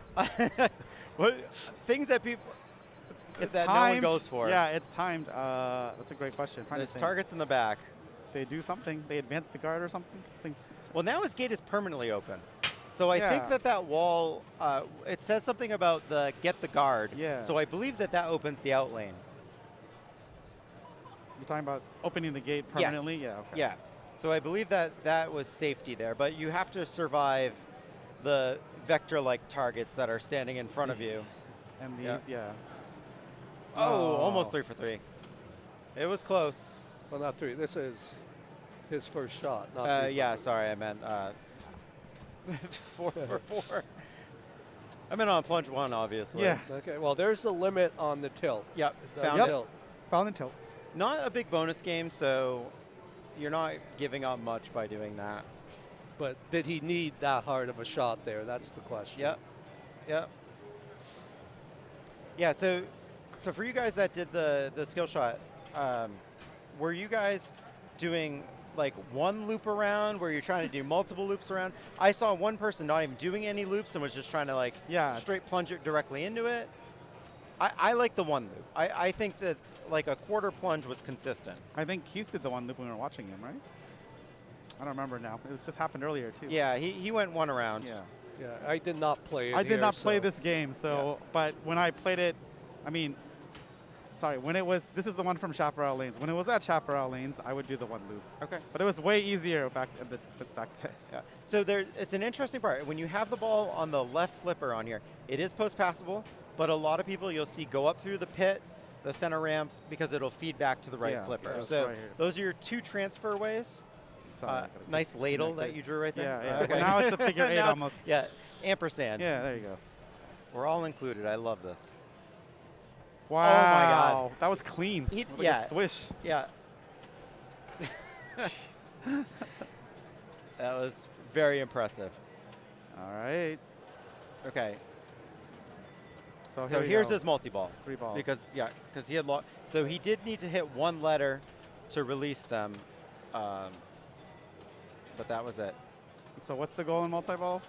Things that people It's that timed. no one goes for. Yeah, it's timed. That's a great question. There's targets in the back. They do something. They advance the guard or something. Well, now his gate is permanently open. So I think Yeah. that wall, it says something about the get the guard. Yeah. So I believe that opens the out lane. You're talking about opening the gate permanently? Yes. Yeah. Okay. Yeah. So I believe that was safety there, but you have to survive the vector-like targets that are standing in front of you. And these, yeah. Oh, almost 3 for 3. It was close. Well, not 3. This is his first shot. Not 3 for Yeah, 3. sorry, I meant 4 for 4. I meant on plunge 1, obviously. Yeah. Okay, well, there's the limit on the tilt. Yep. The Found it. tilt. Found the tilt. Not a big bonus game, so you're not giving up much by doing that. But did he need that hard of a shot there? That's the question. Yep. Yep. Yeah, so for you guys that did the skill shot, were you guys doing like one loop around where you're trying to do multiple loops around? I saw one person not even doing any loops and was just trying to like straight plunge it directly into it. I like the one loop. I think that like a quarter plunge was consistent. I think Keith did the one loop when we were watching him, right? I don't remember now. It just happened earlier, too. Yeah, he went one around. Yeah. Yeah, I did not play it I did here, not play so- this game, so, but when I played it, I mean, sorry, when it was, this is the one from Chaparral Lanes. When it was at Chaparral Lanes, I would do the one loop. Okay. But it was way easier back back then. Yeah. So it's an interesting part. When you have the ball on the left flipper on here, it is post-passable, but a lot of people you'll see go up through the pit, the center ramp, because it'll feed back to the right flipper. yeah, So right here. those are your 2 transfer ways. Sorry, I gotta Nice get ladle connected. that you drew right there. Yeah, yeah. Okay. Well, now it's a figure 8 Now it's- almost. Yeah, ampersand. Yeah, there you go. We're all included. I love this. Wow. That was clean. He- It was like yeah. a swish. Yeah. That was very impressive. All right. Okay. So, So here we here's go. his multi-balls. 3 balls. Because he had so he did need to hit 1 letter to release them, but that was it. So what's the goal in multi-ball?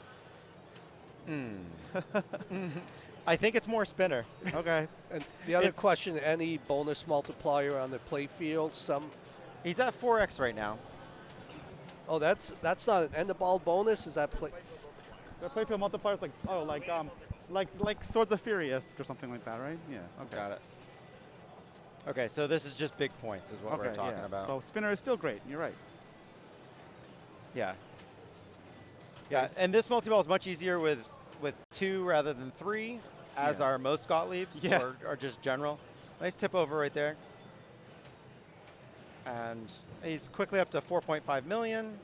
I think it's more spinner. Okay. And the other question, any bonus multiplier on the play field? He's at 4x right now. Oh, that's not an end the ball bonus. Is that play? The playfield multiplier is like Swords of Fury-esque or something like that, right? Yeah. Okay. Got it. Okay, so this is just big points is what we're talking about. So spinner is still great. You're right. Yeah. Yeah, and this multi-ball is much easier with 2 rather than 3, as are most Gottliebs or just general. Nice tip over right there. And he's quickly up to 4.5 million.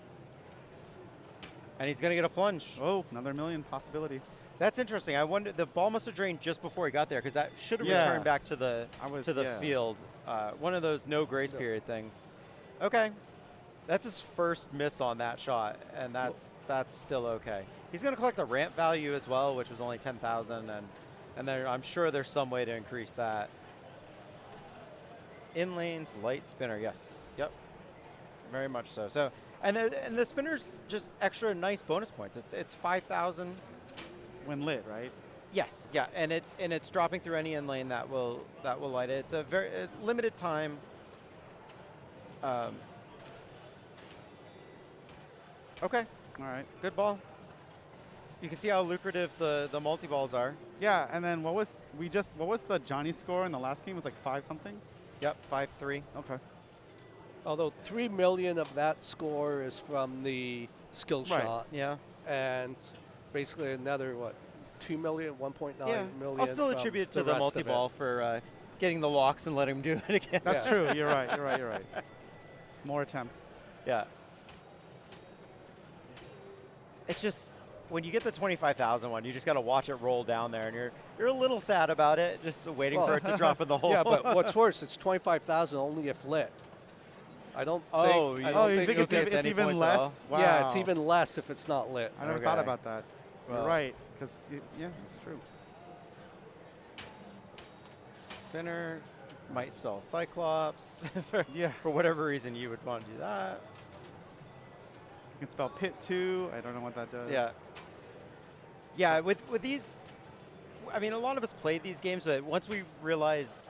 And he's going to get a plunge. Oh, another million possibility. That's interesting. I wonder, the ball must have drained just before he got there because that should have Yeah. returned back to the field. One of those no grace period things. Okay. That's his first miss on that shot, and that's still okay. He's going to collect the ramp value as well, which was only 10,000, and I'm sure there's some way to increase that. In lanes, light spinner, yes, yep, very much so. So, and the spinner's just extra nice bonus points. It's 5,000 when lit, right? Yes, yeah, and it's dropping through any in lane that will light it. It's a very limited time. Okay. All right. Good ball. You can see how lucrative the multi-balls are. Yeah, and then what was the Johnny score in the last game? It was like 5 something? Yep, 5-3. Okay. Although 3 million of that score is from the skill Right. shot, Yeah. and basically another, what, 2 million, 1.9 Yeah. million. I'll still from attribute to the rest of it. multi-ball for getting the locks and letting him do it again. That's Yeah. true. You're right. You're right. You're right. More attempts. Yeah. It's just when you get the 25,000 one, you just got to watch it roll down there, and you're a little sad about it, just waiting Well, for it to drop in the hole. Yeah, but what's worse, it's 25,000 only if lit. I don't Oh, think. you I Oh, don't you think think you'll it's, get even, to it's any even points at less? Wow. Yeah, it's even less if it's not lit. I never thought Okay. about that. Well. You're right. Because, yeah, it's true. Spinner might spell Cyclops. Yeah. For whatever reason, you would want to do that. You can spell pit too. I don't know what that does. Yeah. Yeah, with these, I mean, a lot of us played these games, but once we realized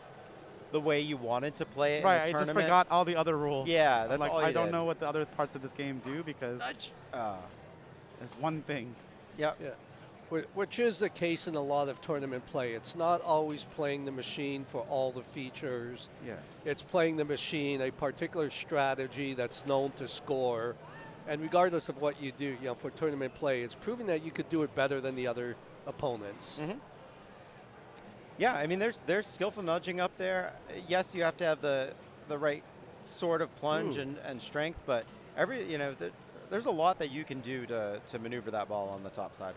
the way you wanted to play it Right, in a I just tournament, forgot all the other rules. Yeah, I'm that's like, all you I don't did. know what the other parts of this game do because there's one thing. Yeah. Yeah. Which is the case in a lot of tournament play. It's not always playing the machine for all the features. Yeah. It's playing the machine, a particular strategy that's known to score. And regardless of what you do, you know, for tournament play, it's proving that you could do it better than the other opponents. Mm-hmm. Yeah, I mean, there's skillful nudging up there. Yes, you have to have the right sort of plunge and strength, but there's a lot that you can do to maneuver that ball on the top side.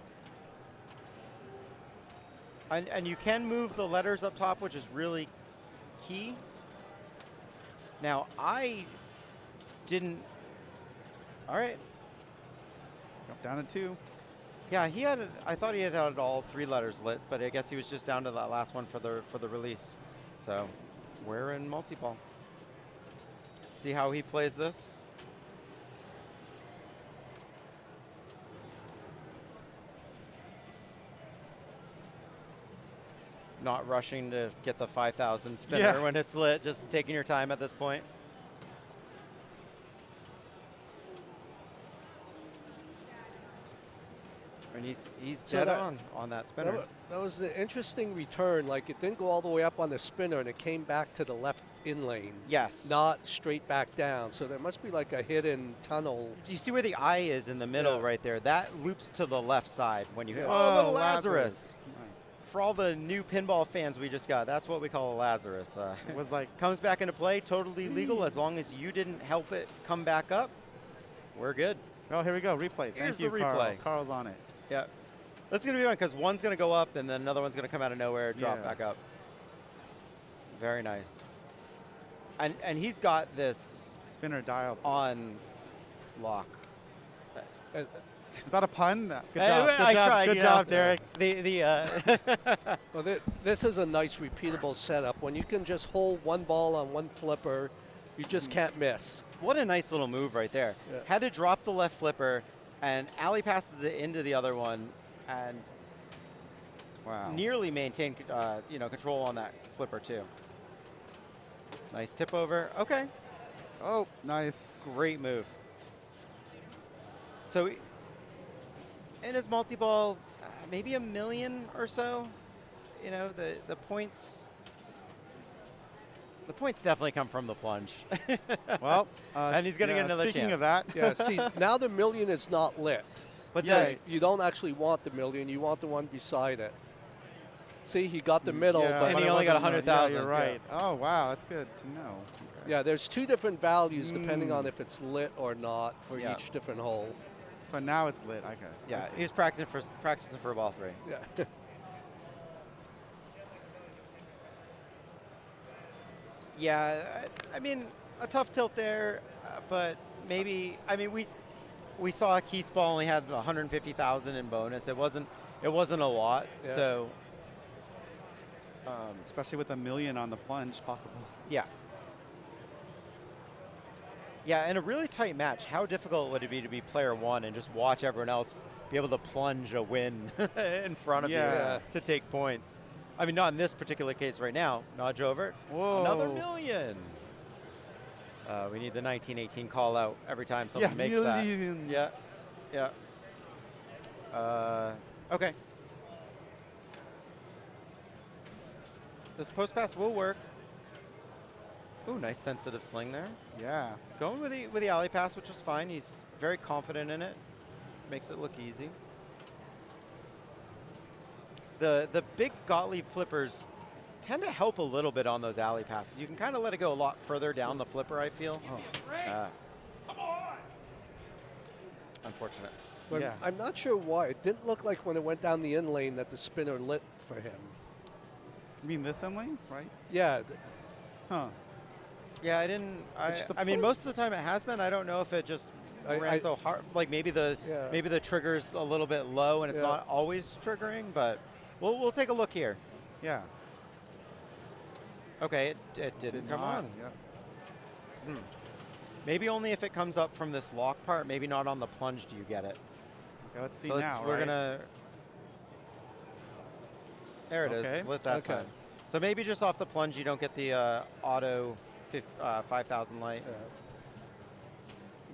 And you can move the letters up top, which is really key. Now, I didn't. All right. Drop down to 2. Yeah, I thought he had all 3 letters lit, but I guess he was just down to that last one for the release. So we're in multi-ball. See how he plays this. Not rushing to get the 5,000 spinner Yeah. when it's lit, just taking your time at this point. And he's So dead that- on that spinner. That was the interesting return. Like, it didn't go all the way up on the spinner, and it came back to the left in lane. Yes. Not straight back down. So there must be like a hidden tunnel. You see where the eye is in the middle Yeah. right there? That loops to the left side when you hit. Yeah. Oh, little Lazarus. Lazarus. Nice. For all the new pinball fans we just got, that's what we call a Lazarus. It was like, Comes back into play, totally legal as long as you didn't help it come back up. We're good. oh, here we go. Replay. Here's Thank you, the Carl. replay. Carl's on it. Yeah. This is going to be fun because one's going to go up and then another one's going to come out of nowhere, drop Yeah. back up. Very nice. And he's got this Spinner dialed. on lock. And Is that a pun? Good I- job. I Good job. tried, Good you know. job, Derek. well, this is a nice repeatable setup. When you can just hold one ball on one flipper, you just can't miss. What a nice little move right there. Yeah. Had to drop the left flipper, and Ali passes it into the other one, and Wow. nearly maintained control on that flipper too. Nice tip over. Okay, Oh, nice. great move. So in his multi-ball, maybe $1 million or so. You know, the points. The points definitely come from the plunge. Well, And he's gonna get another speaking chance. of that, Yeah, see, now the million is not lit. But Yeah. You don't actually want the million, you want the one beside it. See, he got the middle, yeah, but And he it only got wasn't 100,000. Yeah, you're right. Oh, wow, that's good to know. Okay. yeah, there's 2 different values depending Mm. on if it's lit or not for Yeah. each different hole. So now it's lit. Okay. I yeah, see. he's practicing for ball 3. Yeah. Yeah, I mean, a tough tilt there, but maybe. I mean, we saw Keith's ball only had 150,000 in bonus. It wasn't a lot. Yeah. So Especially with $1 million on the plunge possible. yeah. Yeah, in a really tight match, how difficult would it be to be player 1 and just watch everyone else be able to plunge a win in front of Yeah. you to take points? I mean, not in this particular case right now. Nudge over. Whoa. Another $1 million. We need the 1918 call out every time someone Yeah, makes millions. that. Yeah. Okay. This post pass will work. Ooh, nice sensitive sling there. Yeah. Going with the alley pass, which is fine. He's very confident in it. makes it look easy. The big Gottlieb flippers tend to help a little bit on those alley passes. You can kind of let it go a lot further down the flipper, I feel. Unfortunate. But Yeah. I'm not sure why. It didn't look like when it went down the in lane that the spinner lit for him. You mean this in lane, right? Yeah. Huh. Yeah, I didn't. just a I mean, push. most of the time it has been. I don't know if it just I- ran so hard. Like maybe the trigger's a little bit low and it's Yeah. not always triggering. But we'll take a look here. Yeah. Okay, it didn't come not, on. Yeah. Maybe only if it comes up from this lock part. Maybe not on the plunge do you get it. Okay, let's see So now. we're right? gonna. There it is. Okay. Lit that Okay. time. So maybe just off the plunge you don't get the auto 5000 light.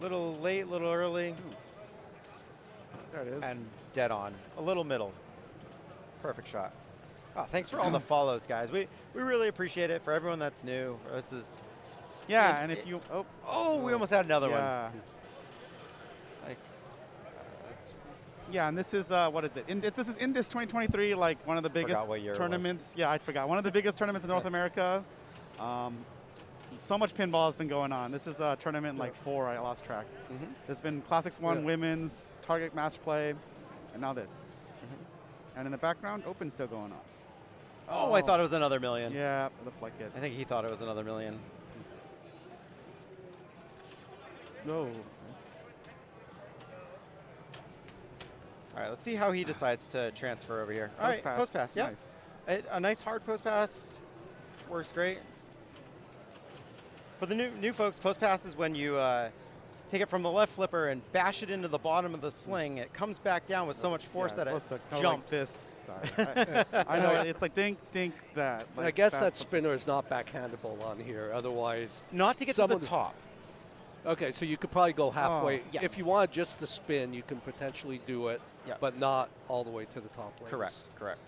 Little late, little early, There it is. and dead on. A little middle. Perfect shot. Oh, thanks for all the follows, guys. We really appreciate it. For everyone that's new, this is. yeah, it- and if it- you We almost had another one. yeah. Like, Yeah, and this is what is it? This is INDISC 2023, like one of the Forgot biggest what year it was. tournaments. Yeah, I forgot. One of the biggest tournaments in North America. So much pinball has been going on. This is tournament like 4. I lost track. There's been Classics 1, women's, Target match play, and now this. And in the background, Open still going on. oh, I thought it was another million. Yeah, it looked like it. I think he thought it was another million. No. All right, let's see how he decides to transfer over here. All right, Post pass. post pass. Yeah, Nice. a nice hard post pass works great. For the new folks, post pass is when you take it from the left flipper and bash it into the bottom of the sling. It comes back down with so much force Yeah, that it's it supposed to go jumps. like this. Sorry. I know it's like dink, dink, that. I Like guess that spinner is not backhandable on here. Otherwise, Not to get to the Someone- top. okay, so you could probably go halfway. yes. If you want just the spin, you can potentially do it, Yeah. but not all the way to the top lanes. Correct.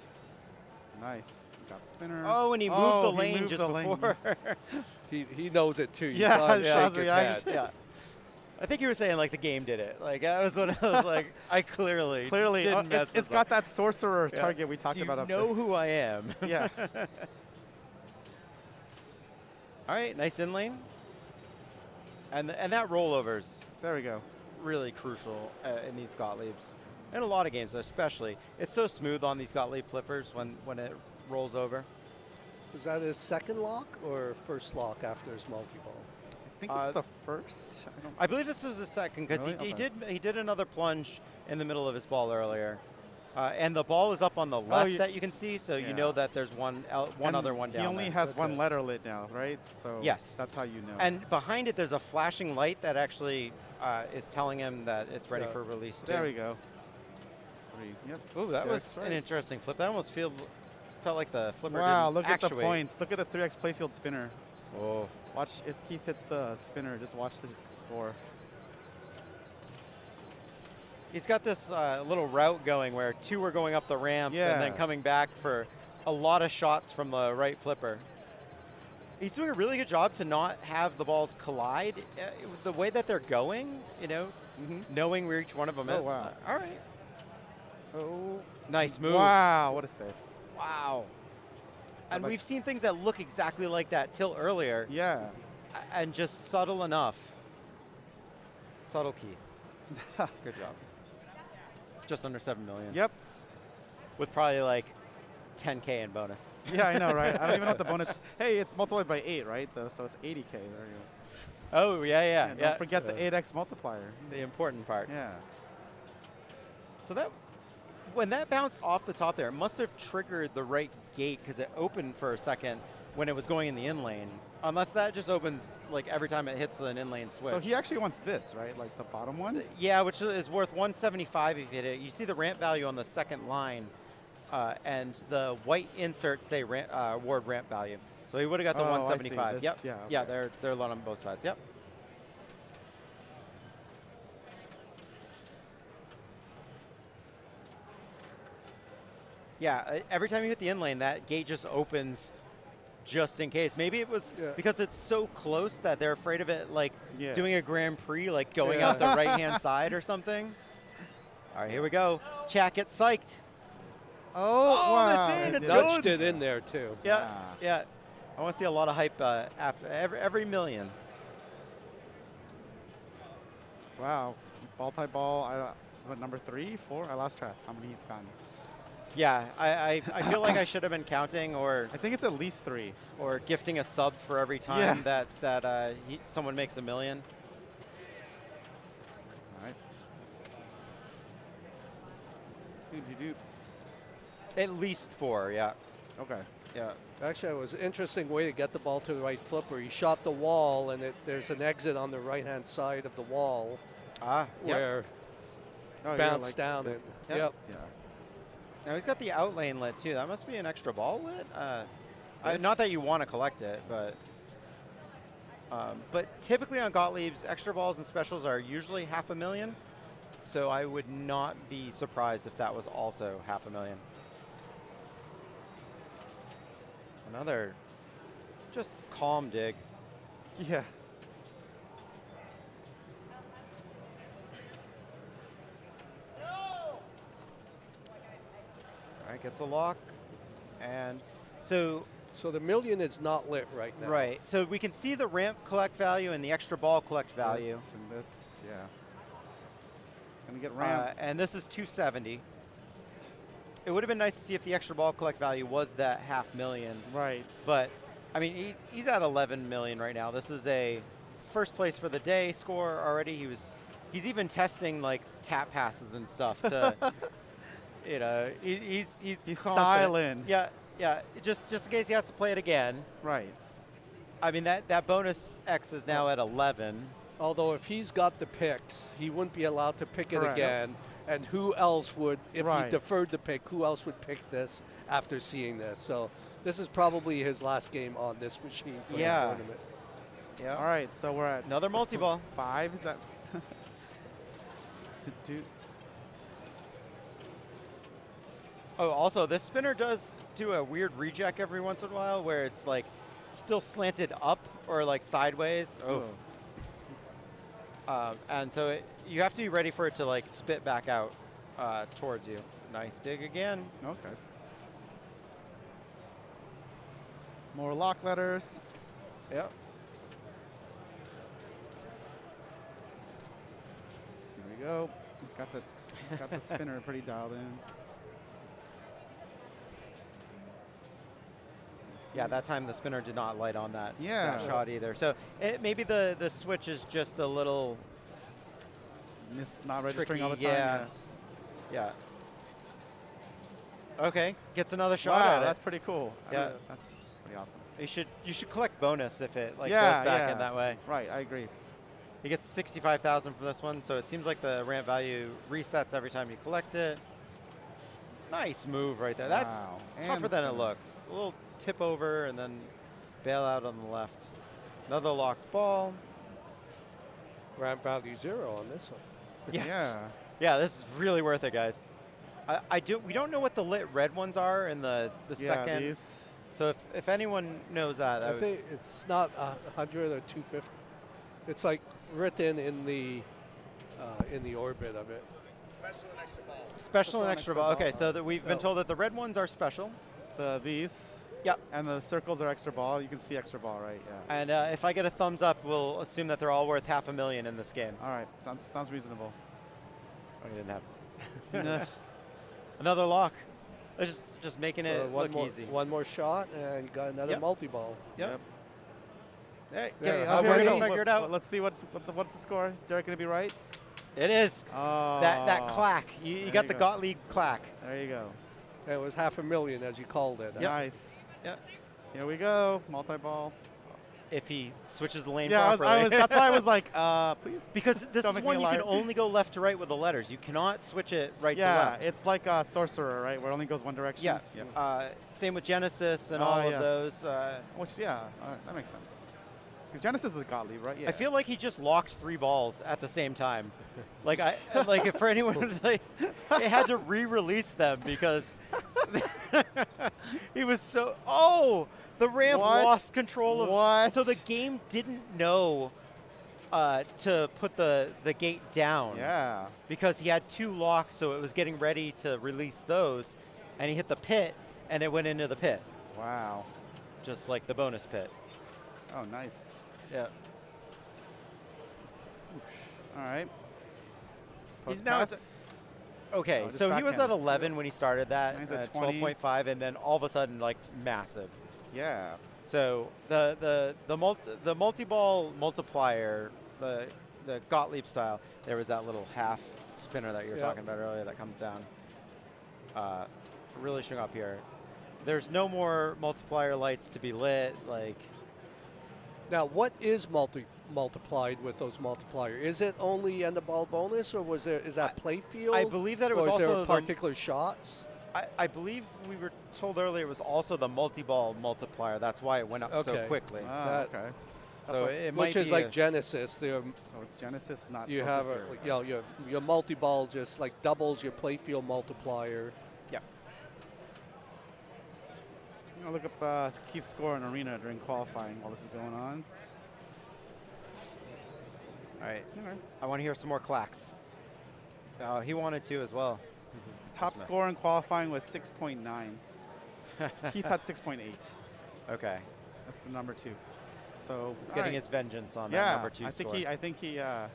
Nice. Got the spinner. Oh, and he moved Oh, the he lane moved just the lane. before. He knows it too. You Yeah, saw him I saw shake his his reaction. head. Yeah. I think you were saying like the game did it. Like I was when I was like, I clearly didn't mess it's this got up. that sorcerer Yeah. target we talked Do you about up know who I am? there. Yeah. All right, nice in lane. And that rollover's There we go. really crucial in these Gottliebs. In a lot of games, especially. It's so smooth on these Gottlieb flippers when it rolls over. Was that his second lock or first lock after his multi-ball? I think it's the first. I believe this was the second because Really? he Okay. did another plunge in the middle of his ball earlier. And the ball is up on the left that you can see, so you know that there's one And other one down He only there. has one letter lit now, right? So Yes. that's how you know. And behind it, there's a flashing light that actually is telling him that it's ready Yeah. for release. there too. we go. 3. Yep. Ooh, that Direct was strike. an interesting flip. That almost felt like the flipper Wow, didn't look at the actuate. points. Look at the 3x playfield spinner. Oh. Watch if Keith hits the spinner. Just watch the score. He's got this little route going where 2 are going up the ramp and then Yeah. coming back for a lot of shots from the right flipper. He's doing a really good job to not have the balls collide. The way that they're going, knowing where each one of them Oh, is. wow. All right. Oh. Nice move. Wow, what a save. Wow. So And like we've seen things that look exactly like that tilt earlier. Yeah. And just subtle enough. Subtle Keith. Good job. Just under 7 million. Yep. With probably like 10K in bonus. Yeah, I know, right? I don't even know what the bonus. Hey, it's multiplied by 8, right? Though, so it's 80K. There you Oh, yeah. go. Don't forget the 8x multiplier. The important parts. Yeah. So when that bounced off the top there, it must have triggered the right gate because it opened for a second when it was going in the in lane. Unless that just opens like every time it hits an in lane switch. So he actually wants this, right? Like the bottom one? Yeah, which is worth 175 if you hit it. You see the ramp value on the second line, and the white inserts say award ramp value. So he would have got the Oh, I see. 175. This- Yep. yeah, Yeah, okay. they're low on both sides. Yep. Yeah, every time you hit the in lane, that gate just opens just in case. Maybe it was because it's so close that they're afraid of it, like doing a Grand Prix, like going out the right-hand side or something. All right, here we go. Chat, get psyched. Oh, wow. it's in. It It's did. good. Nudged it in there too. Yeah, yeah. I want to see a lot of hype after every million. Wow. Ball. This is what, number 3, 4? I lost track. How many he's gotten? Yeah, I feel like I should have been counting or I think it's at least 3. gifting a sub for every time that someone makes a million. All right. Doop. At least 4, yeah. Okay. Yeah. Actually, it was an interesting way to get the ball to the right flipper. He shot the wall, and there's an exit on the right-hand side of the wall where Oh, bounced like down. And, this. Yep. yep. Yeah. Now he's got the out lane lit too. That must be an extra ball lit. Not that you want to collect it, but typically on Gottlieb's, extra balls and specials are usually $500,000. So I would not be surprised if that was also $500,000. Another just calm dig. Yeah. All right, gets a lock. And so the million is not lit right now. right. So we can see the ramp collect value and the extra ball collect value. This and this, yeah. Gonna get ramped. And this is 270. It would have been nice to see if the extra ball collect value was that $500,000. Right. But I mean, he's at 11 million right now. This is a first place for the day score already. He's even testing like tap passes and stuff to, you know, he's confident. styling. Yeah, yeah. Just in case he has to play it again. Right. I mean, that bonus X is now at 11. Although if he's got the picks, he wouldn't be allowed to pick it Correct. again. And who else would, if Right. he deferred the pick, who else would pick this after seeing this? So this is probably his last game on this machine for the tournament. Yeah. All right, so we're at Another multi-ball. 5. Is that? Oh, also, this spinner does do a weird reject every once in a while where it's like still slanted up or like sideways. And so you have to be ready for it to like spit back out towards you. Nice dig again. Okay. More lock letters. Yep. Here we go. He's got the spinner pretty dialed in. Yeah, that time the spinner did not light on that, Yeah. that shot either. So maybe the switch is just a little Not registering all the tricky, time. yeah. Okay, gets another shot Wow, at it. that's pretty cool. Yeah. That's pretty awesome. You should collect bonus if it like Yeah, goes back yeah. in that way. Right, I agree. He gets 65,000 from this one, so it seems like the ramp value resets every time you collect it. Nice move right there. That's Wow. tougher And than it spinner. looks. A little tip over and then bail out on the left. Another locked ball. Ramp value 0 on this one. Yeah. Yeah, this is really worth it, guys. We don't know what the lit red ones are in the second. These. So if anyone knows that, I think it's not 100 or 250. It's like written in the orbit of it. special and extra ball. Okay, so that we've been Oh. told that the red ones are special. These. Yep. And the circles are extra ball. You can see extra ball, right? Yeah. And if I get a thumbs up, we'll assume that they're all worth $500,000 in this game. All right. Sounds reasonable. Oh, you didn't have Yes. another lock. It's just making it one look more, easy. One more shot, and you got another Yep. multi-ball. Yep. Hey, Yeah, we're here we gonna go. figure it out. Let's see what's the score. Is Derek gonna be right? It is. Oh. That clack. You There got you the go. Gottlieb clack. There you go. It was $500,000, as you called it. Nice. Yep. Here we go. Multi-ball. If he switches the lane Yeah, properly. that's why I was like, please. Because this Don't is make me one a you can liar. only go left to right with the letters. You cannot switch it right to Yeah, left. it's like a sorcerer, right? Where it only goes one direction. Yeah. Yep. Same with Genesis and Oh, all yes. of those. Which, yeah, that makes sense. Because Genesis is a Gottlieb, right? Yeah. I feel like he just locked 3 balls at the same time. like if for anyone who's like, they had to re-release them because he was so. Oh, the ramp What? lost control of. What? So the game didn't know to put the gate down. Yeah. Because he had 2 locks, so it was getting ready to release those, and he hit the pit, and it went into the pit, Wow. just like the bonus pit. Oh, nice. Yeah. All right. He's Post now at pass. Okay, Oh, just so he was backhand. at 11 when he started that, Now he's at 20. 12.5, and then all of a sudden, like, massive. Yeah. So the multi-ball multiplier, the Gottlieb style, there was that little half spinner that you were talking about earlier that comes down. Really showing up here. There's no more multiplier lights to be lit. Like, Now, what is multiplied with those multiplier? Is it is the ball bonus, or is that play field? I believe that it was or is also there particular shots? I believe we were told earlier it was also the multi-ball multiplier. That's why it went up so Okay. quickly. Oh, okay. So it might Which is be like Genesis. So it's Genesis, not You Tilted have Fury. your multi-ball just like doubles your playfield multiplier. yeah. I'm gonna look up Keith's score in Arena during qualifying while this is going on. All right. All right. I want to hear some more clacks. He wanted to as well. Top That's score in qualifying was 6.9. Keith had 6.8. Okay. That's the number 2. So He's all getting right. his vengeance on that Yeah, number 2 I score. think he. Yeah.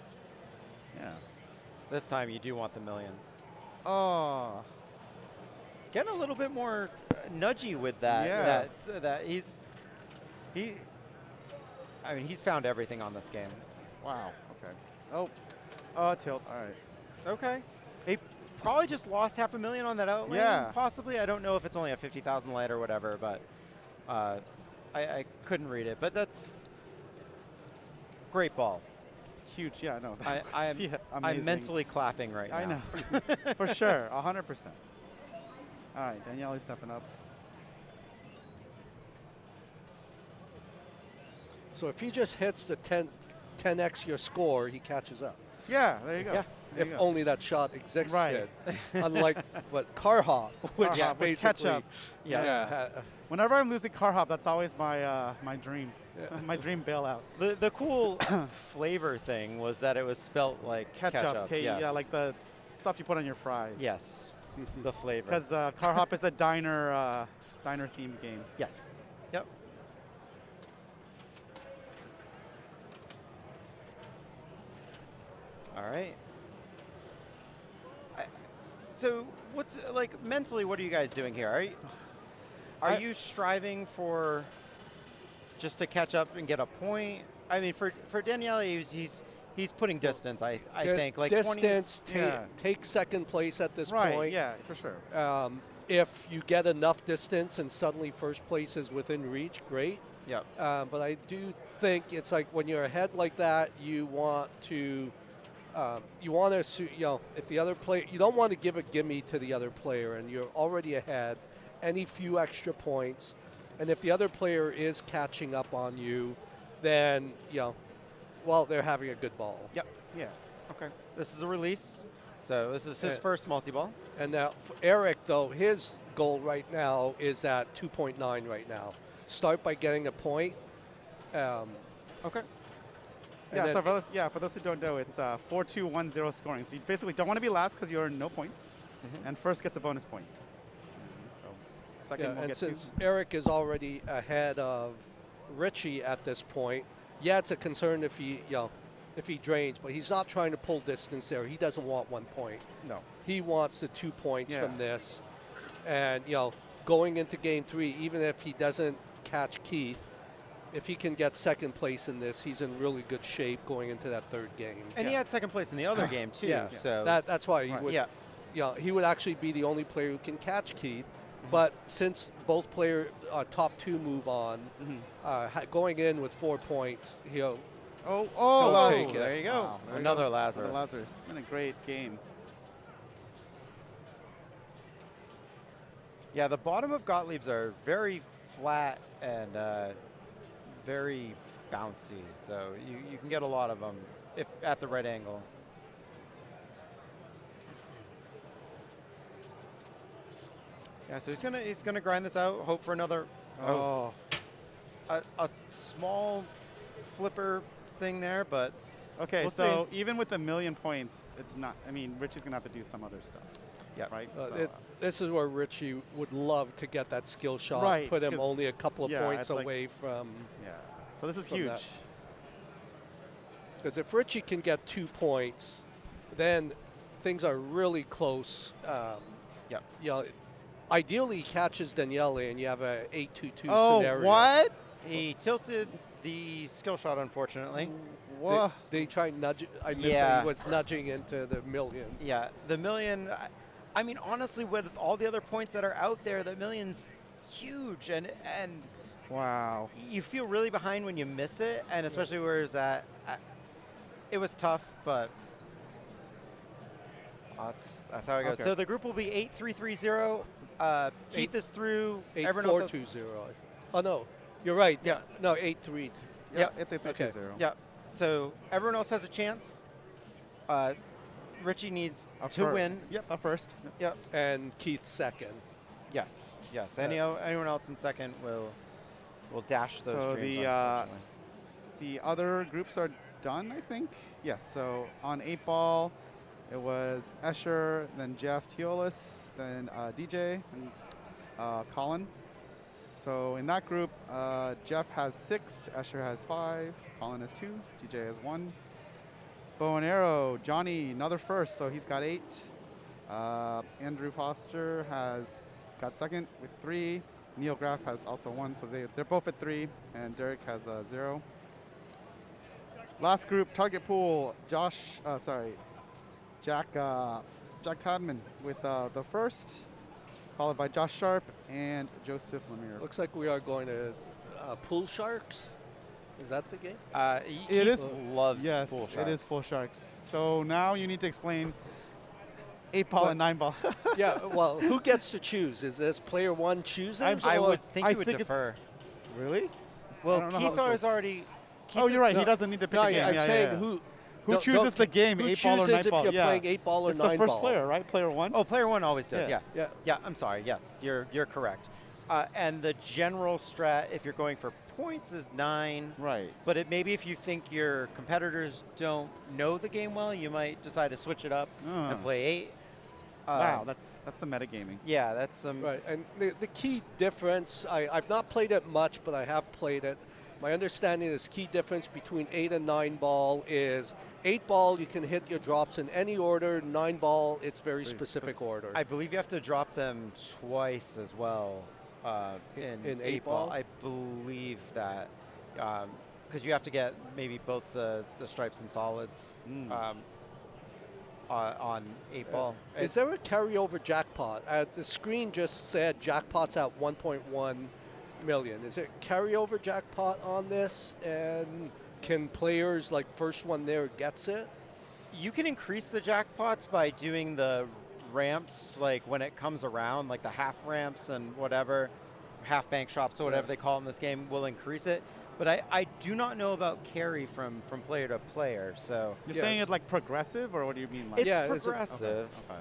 This time you do want the million. Oh. Getting a little bit more nudgy with that. Yeah. That he's found everything on this game. Wow. Okay. Oh. Tilt. All right. Okay. He probably just lost $500,000 on that outlane. Yeah. Possibly. I don't know if it's only a 50,000 light or whatever, but I couldn't read it. But that's great ball. Huge. Yeah. No. I'm mentally clapping right now. I know. For sure. 100%. All right. Daniele's stepping up. So if he just hits the 10x your score, he catches up. Yeah. There you go. Yeah. There If you go. only that shot existed. Right. Unlike car hop, which Car hop with basically catch-up. Yeah. Whenever I'm losing car hop, that's always my my dream. My dream bailout. The cool flavor thing was that it was spelt like Ketchup. Yes. Yeah, like the stuff you put on your fries. Yes. The flavor. Because car hop is a diner themed game. Yes. Yep. All right. So what's like mentally? What are you guys doing here? Are you striving for just to catch up and get a point? I mean, for Daniele, he's putting distance. I think like distance. 20s, Take second place at this Right. point. Yeah, for sure. If you get enough distance and suddenly first place is within reach, great. Yep. But I do think it's like when you're ahead like that, you want to, if the other player, you don't want to give a gimme to the other player, and you're already ahead, any few extra points, and if the other player is catching up on you, then they're having a good ball. Yep. Yeah. Okay. This is a release. So this is his first multi-ball. And now for Eric, though, his goal right now is at 2.9 right now. Start by getting a point. Okay. Yeah, so for those who don't know, it's 4-2-1-0 scoring. So you basically don't want to be last because you earn no points, and first gets a bonus point. So second will and get since 2. Eric is already ahead of Richie at this point, it's a concern if he drains, but he's not trying to pull distance there. He doesn't want 1 point. No. He wants the 2 points Yeah. from this. And, going into game 3, even if he doesn't catch Keith, if he can get second place in this, he's in really good shape going into that third game. And he had second place in the other game too. Yeah. So That's why he Right. would. Yeah. He would actually be the only player who can catch Keith. But since both top 2 move on, going in with 4 points, he'll take it. there you go. Wow, there you Another go. Lazarus. Another Lazarus. It's been a great game. Yeah, the bottom of Gottlieb's are very flat and very bouncy, so you can get a lot of them if at the right angle. Yeah, so he's gonna grind this out. Hope for another. Oh. A small flipper thing there, but Okay, We'll so even with 1,000,000 points, it's not. I mean, Richie's gonna have to do some other stuff. Yeah. Right. This is where Richie would love to get that skill shot, Right, put him 'cause, only a couple of yeah, points it's like- away from. Yeah. So this is From huge. that. Because if Richie can get 2 points, then things are really close. Yep. You know, ideally he catches Daniele and you have a 8-2-2 Oh, scenario. what? He tilted the skill shot, unfortunately. What? They tried nudge. I missed Yeah. He was nudging into the million. Yeah, the million. I mean, honestly, with all the other points that are out there, the million's huge, and Wow. you feel really behind when you miss it, and especially where it's at. It was tough, but that's how it goes. Okay. So the group will be 8-3-3-0. Keith is through. Everyone else. 8-4-2-0. Oh no, you're right. Yeah. No, 8-3. Yeah, it's a 3-2-0. Yeah. So everyone else has a chance. Richie needs to win. Yep, a first. Yep. And Keith second. Yes. Yes. Anyone else in second will dash those So dreams. the Unfortunately. the other groups are done, I think. Yes. So on 8-ball, it was Escher, then Jeff Teolis, then DJ, and Colin. So in that group, Jeff has 6, Escher has 5, Colin has 2, DJ has 1. Bow and arrow, Johnny, another first, so he's got 8. Andrew Foster has got second with 3. Neil Graff has also 1, so they're both at 3, and Derek has 0. Last group, target pool, Jack Todman with the first, followed by Josh Sharp and Joseph Lemire. Looks like we are going to Pool Sharks. Is that the game? It is. Loves Yes, pool it is sharks. pool sharks. So now you need to explain 8-ball and 9-ball. Yeah, well, who gets to choose? Is this player one chooses? I or- would think I you would think it's- defer. Really? I Well, don't know how Keith this is works. already. Oh, you're right. no. He doesn't need to pick No, a game. I'm yeah, saying yeah. who chooses the game, who 8-ball or chooses 9-ball? if you're Yeah. playing 8-ball or It's 9-ball? the first player, right? Player 1? Oh, player one always does. Yeah. Yeah. Yeah. I'm sorry. Yes, you're correct. And the general strat, if you're going for points, is 9. Right. But maybe if you think your competitors don't know the game well, you might decide to switch it up and play 8. Wow, that's some metagaming. Yeah, that's some. Right, and the key difference, I've not played it much, but I have played it. My understanding is key difference between 8 and 9-ball is 8-ball, you can hit your drops in any order. 9-ball, it's very specific order. I believe you have to drop them twice as well in 8-ball. I believe that because you have to get maybe both the stripes and solids on 8-ball. Is there a carryover jackpot? The screen just said jackpot's at 1.1 million. Is there carryover jackpot on this? And can players, like first one there gets it? You can increase the jackpots by doing the ramps, like when it comes around, like the half ramps and whatever, half bank shops or whatever they call it in this game will increase it. But I do not know about carry from player to player. So You're saying it like progressive, or what do you mean? Like it's Yeah, progressive. Okay.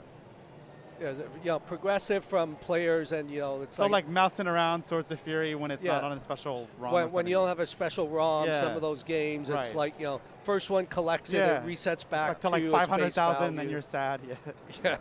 Yeah, you know, progressive from players, and you know, it's So like mousing around Swords of Fury when it's not Yeah. on a special ROM. or when something. you don't have a special ROM, Yeah. some of those games, it's Right. like, you know, first one collects it, Yeah. it resets back to like its base 500,000, and value. you're sad. Yeah. Yeah,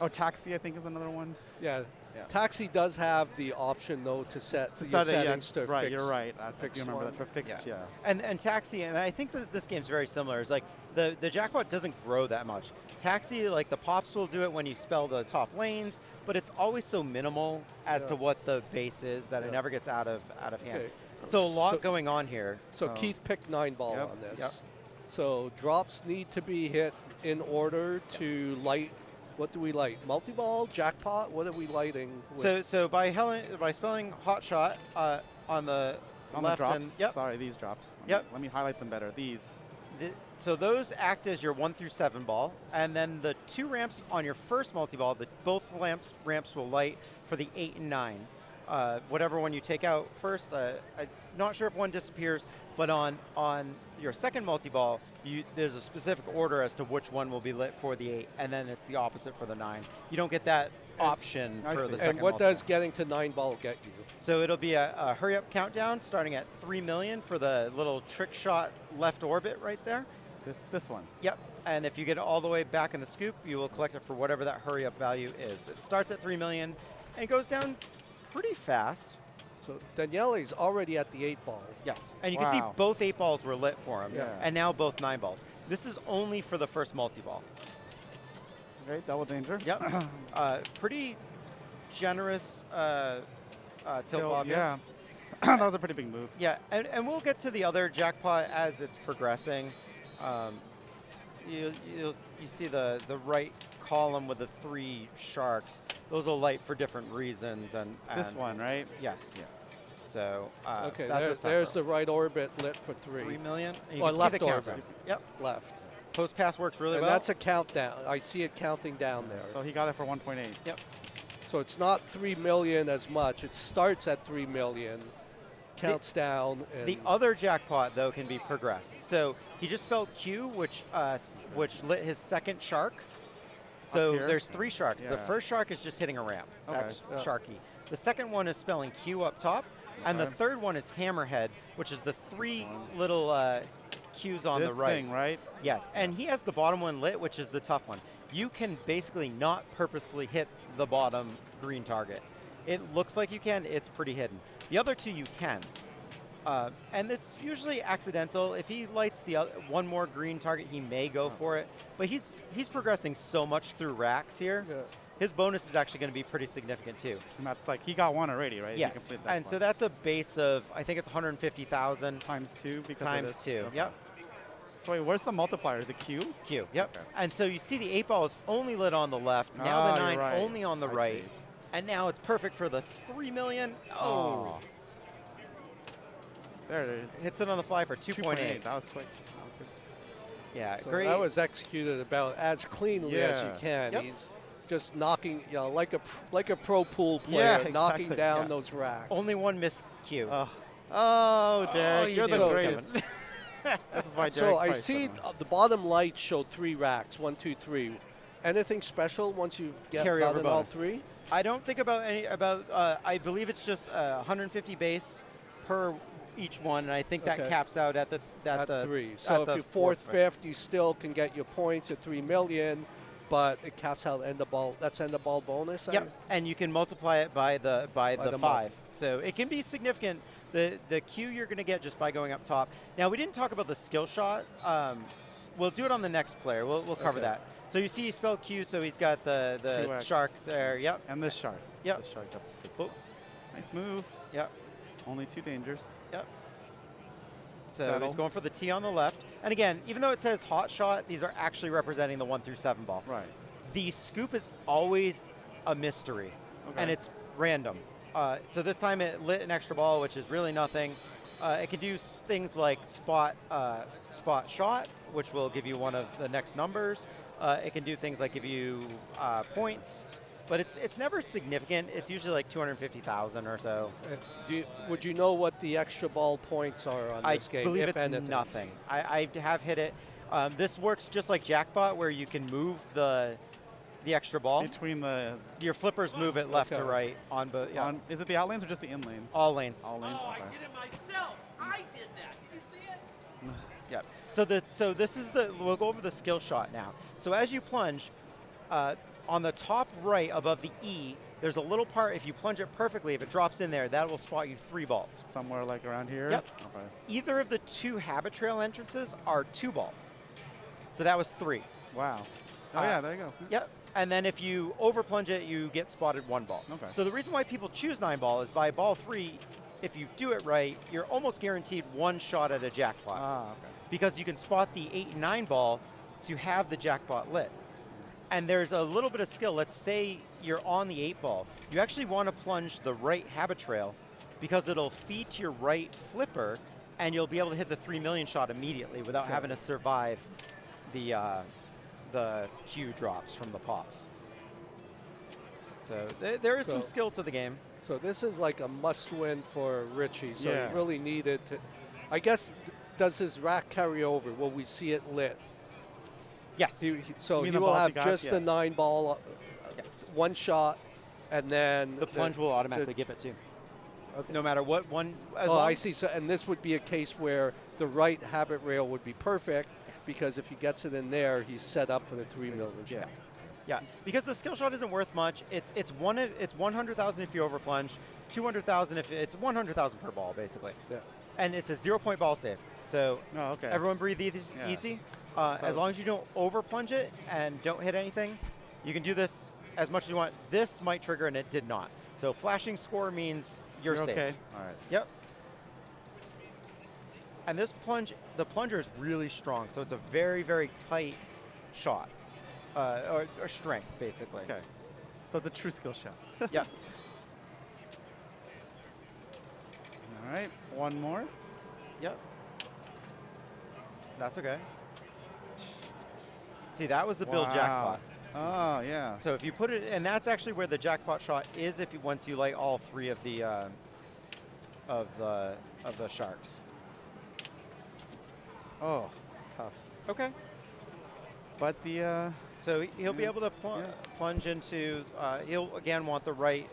Oh, Taxi I think is another one. yeah. Yeah. Taxi does have the option though to set To your set it, yeah, settings to right, fix. you're right. I think fixed you remember one. that for fixed. Yeah. And Taxi, and I think that this game's very similar. It's like the jackpot doesn't grow that much. Taxi, like the pops will do it when you spell the top lanes, but it's always so minimal as to what the base is that it never gets out of hand. Okay. So a lot So- going on here. So Keith picked 9-ball Yep. on this. Yep. So drops need to be hit in order to light. What do we light? Multi-ball, jackpot. What are we lighting? With? So by spelling hot shot on the On left the drops. and yep. Sorry, these drops. Yep. Let me highlight them better. These. So those act as your 1 through 7 ball, and then the 2 ramps on your first multi-ball, both ramps will light for the 8 and 9. whatever one you take out first, I'm not sure if one disappears, but on your second multi-ball, there's a specific order as to which one will be lit for the 8, and then it's the opposite for the 9. You don't get that option for the second And what multi-ball. does getting to 9-ball get you? So it'll be a hurry-up countdown starting at 3 million for the little trick shot left orbit right there. This one. Yep, and if you get it all the way back in the scoop, you will collect it for whatever that hurry-up value is. It starts at 3 million and goes down pretty fast. So Daniele's already at the 8-ball. Yes, and you can see both 8 balls were lit for him, Yeah. and now both 9 balls. This is only for the first multi-ball. Okay, double danger. Yep, pretty generous tilt bob. Yeah. That was a pretty big move. Yeah, and we'll get to the other jackpot as it's progressing. You see the right column with the 3 sharks. Those will light for different reasons. And This one, right? Yes. Yeah. So Okay, that's there's the right orbit lit for 3. 3 million. And you Or can see left the countdown. orbit. Yep. Left. Post pass works really And well. that's a countdown. I see it counting down there. So he got it for 1.8. Yep. So it's not 3 million as much. It starts at 3 million, counts down. And The other jackpot, though, can be progressed. So he just spelled Q, which lit his second shark. So here? there's 3 sharks. Yeah. The first shark is just hitting a ramp. Okay. That's Yeah. Sharky. The second one is spelling Q up top. And the Okay. third one is Hammerhead, which is the 3 little Qs on This the right. thing, right? Yes, and he has the bottom one lit, which is the tough one. You can basically not purposefully hit the bottom green target. It looks like you can, it's pretty hidden. The other 2 you can. And it's usually accidental. If he lights the one more green target, he may go for it. But he's progressing so much through racks here. Yeah. His bonus is actually going to be pretty significant too. And that's like, he got one already, right? He Yes, completed that and so one. that's a base of, I think it's 150,000 times 2 because of times this. 2. Okay. Yep. So wait, where's the multiplier? Is it Q? Q. Yep. Okay. And so you see the 8 ball is only lit on the left. Now Ah, the you're 9 right. only on the I right. see. And now it's perfect for the 3 million. Oh. There it is. Hits it on the fly for 2.8. That was quick. Yeah, So great. that was executed about as cleanly as you Yeah. can. Yep. He's just knocking, like a pro pool player, Yeah, knocking exactly. down Yeah. those racks. Only one missed Q. Oh, Derek, you you're knew the it was greatest. coming. This is why Derek So I Price see someone. the bottom light showed 3 racks, 1, 2, 3. Anything special once you get Carryover gotten all bonus. 3? I don't think about I believe it's just 150 base per each one, and I think that Okay. caps out at At the 3. So if the you're 4th, right. 5th, you still can get your points at 3 million, but it caps out end of ball. That's end of ball bonus. Yep, and you can multiply it by the the 5. So it can be significant. The Q you're going to get just by going up top. Now we didn't talk about the skill shot. We'll do it on the next player. We'll cover Okay. that. So you see he spelled Q, so he's got the 2x. shark there. Yep. And this shark. Yep. This shark up. Oh, Nice move. yep. Only 2 dangers. Yep. So Settle. he's going for the T on the left. And again, even though it says hot shot, these are actually representing the 1 through 7 ball. Right. The scoop is always a mystery, Okay. and it's random. So this time it lit an extra ball, which is really nothing. It can do things like spot shot, which will give you one of the next numbers. It can do things like give you points, but it's never significant. It's usually like 250,000 or so. Would you know what the extra ball points are on I this game? believe if it's anything? nothing. I have hit it. This works just like Jackpot, where you can move the extra ball. Between the, Your flippers move it left to Okay. right on both. Yeah. is it the out lanes or just the in lanes? All lanes. All lanes. Oh, Okay. I did it myself. I did that. Did you see it? Yep. So this is we'll go over the skill shot now. So as you plunge, on the top right above the E, there's a little part. If you plunge it perfectly, if it drops in there, that will spot you 3 balls. Somewhere like around here? Yep. Okay. Either of the 2 habit trail entrances are 2 balls. So that was 3. Wow. Oh, yeah, there you go. Yep. And then if you over plunge it, you get spotted 1 ball. Okay. So the reason why people choose 9 ball is by ball 3, if you do it right, you're almost guaranteed 1 shot at a jackpot. Ah, okay. Because you can spot the 8 and 9 ball to have the jackpot lit. And there's a little bit of skill. Let's say you're on the 8 ball. You actually want to plunge the right habit trail because it'll feed to your right flipper and you'll be able to hit the 3 million shot immediately without having to survive the Q drops from the pops. So there is some skill to the game. So this is like a must-win for Richie. So Yes. he really needed to. I guess, does his rack carry over? Will we see it lit? Yes. So You mean he the will balls have he got? just Yeah. the 9-ball, Yes. one shot, and then The plunge will automatically give it to. Okay. No matter what one. As Oh, long I see. So, and this would be a case where the right habit rail would be perfect because if he gets it in there, he's set up for the 3 million. Yeah. Yeah, because the skill shot isn't worth much. It's 100,000 if you over plunge, 200,000 if it's 100,000 per ball basically. Yeah. And it's a 0-point ball save. So Oh, okay. everyone breathe Yeah. easy. As long as you don't over plunge it and don't hit anything, you can do this as much as you want. This might trigger and it did not. So flashing score means you're safe. okay. All right. Yep. And this plunge, the plunger is really strong, so it's a very, very tight shot, or strength, basically. Okay. So it's a true skill shot. Yeah. All right. One more. Yep. That's okay. See, that was the build Wow. jackpot. Oh, yeah. So if you put it, and that's actually where the jackpot shot is. If you once you light all 3 of the sharks. Oh, tough. Okay. But the So he'll be able to plunge into. He'll again want the right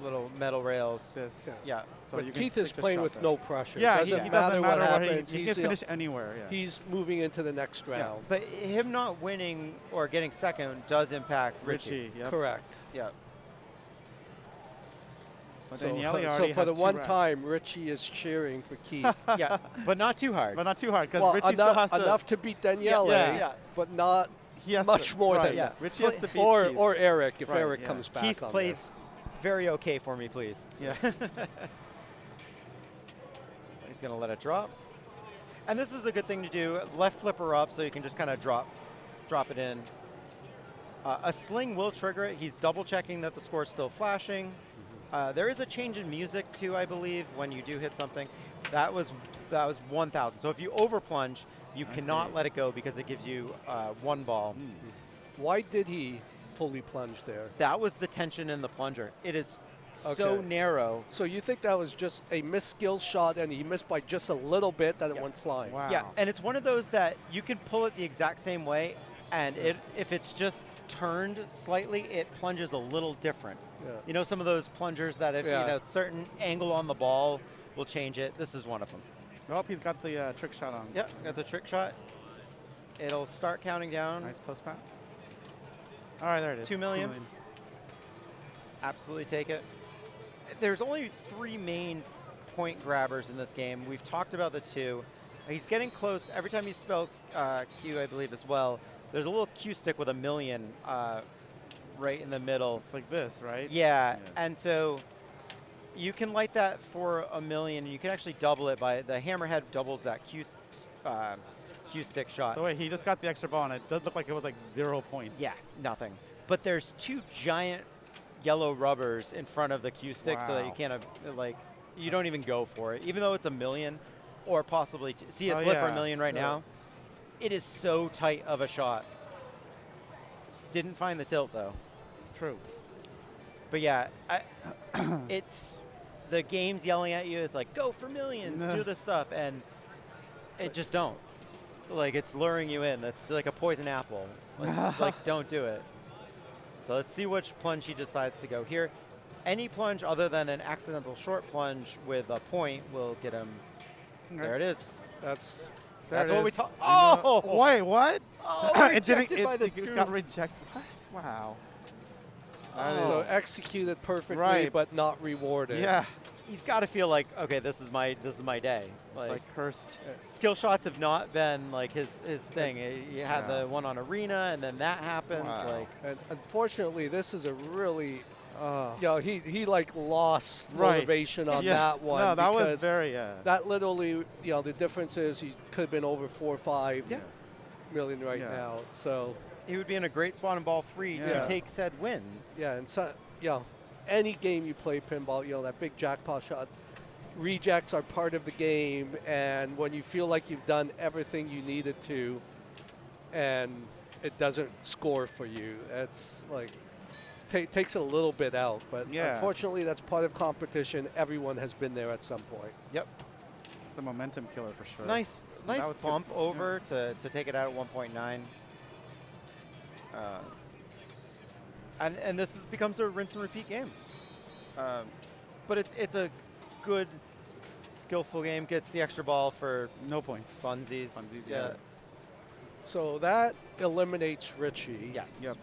little metal rails. this. Yeah. So But you can Keith is take the playing shot with there. no pressure. Yeah, doesn't he matter doesn't what matter where happens. he can finish anywhere. Yeah. He's moving into the next round. But him not winning or getting second does impact Richie. Yep. Correct. Yeah. But So, Daniele so already for has the 2 one racks. time, Richie is cheering for Keith. Yeah. But not too hard. But not too hard because Well, Richie still has enough to. to beat Daniele, Yeah. but not He has much to, more right, than yeah. that. Richie has to beat or Keith. or Eric if Right, Eric yeah. comes back Keith on played this. very okay for me, please. Yeah. He's going to let it drop. And this is a good thing to do. Left flipper up so you can just kind of drop it in. A sling will trigger it. He's double checking that the score's still flashing. There is a change in music too, I believe, when you do hit something. That was 1,000. So if you over plunge, you cannot let it go because it gives you 1 ball. Why did he fully plunge there? That was the tension in the plunger. It is so Okay. narrow. So you think that was just a missed skill shot and he missed by just a little bit that it went Yes. flying? Wow. Yeah, and it's one of those that you can pull it the exact same way, and if it's just turned slightly, it plunges a little different. Yeah. You know, some of those plungers that if Yeah. certain angle on the ball will change it. This is one of them. Oh, he's got the trick shot on. Yep, got the trick shot. It'll start counting down. Nice post pass. All right, there it is. 2 million. Absolutely take it. There's only 3 main point grabbers in this game. We've talked about the 2. He's getting close. Every time you spell Q, I believe, as well, there's a little Q stick with a million right in the middle. It's like this, right? Yeah, and so you can light that for a million, and you can actually double it by the hammerhead doubles that Q stick shot. So wait, he just got the extra ball, and it does look like it was like 0 points. Yeah, nothing. But there's 2 giant yellow rubbers in front of the Q stick so that you Wow. can't, you don't even go for it. Even though it's a million or possibly, see it's Oh, lit for yeah. a million right Yeah. now. It is so tight of a shot. Didn't find the tilt though. True. But yeah, it's the game's yelling at you. It's like, go for millions, Nah. do this stuff. And it just don't. Like, it's luring you in. That's like a poison apple. Like, don't do it. So let's see which plunge he decides to go here. Any plunge other than an accidental short plunge with a point will get him. Okay. There it is. That's That's what we talk. talk. Oh! Wait, what? Oh, it didn't. rejected by the It scoop. got rejected. What? Wow. That so is- executed perfectly, Right. but not rewarded. Yeah. He's got to feel like, okay, this is my day. It's like cursed. Skill shots have not been like his thing. You had Yeah. the one on arena, and then that happens. Wow. Like, And unfortunately, this is a really, Oh. he like lost Right. motivation on Yeah. that one. No, that was because very. That literally, the difference is he could have been over 4 or 5 Yeah. million right Yeah. now. So he would be in a great spot in ball 3 Yeah. to take said win. yeah, and so any game you play pinball, that big jackpot shot, rejects are part of the game, and when you feel like you've done everything you needed to, and it doesn't score for you, it's like takes a little bit out. But Yeah. unfortunately, that's part of competition. Everyone has been there at some point. Yep. It's a momentum killer for sure. Nice That was good. bump over to take it out at 1.9. And this becomes a rinse and repeat game. But it's a good, skillful game. Gets the extra ball for No points. funsies. Funsies, Yeah. yeah. So that eliminates Richie. Yes. Yep.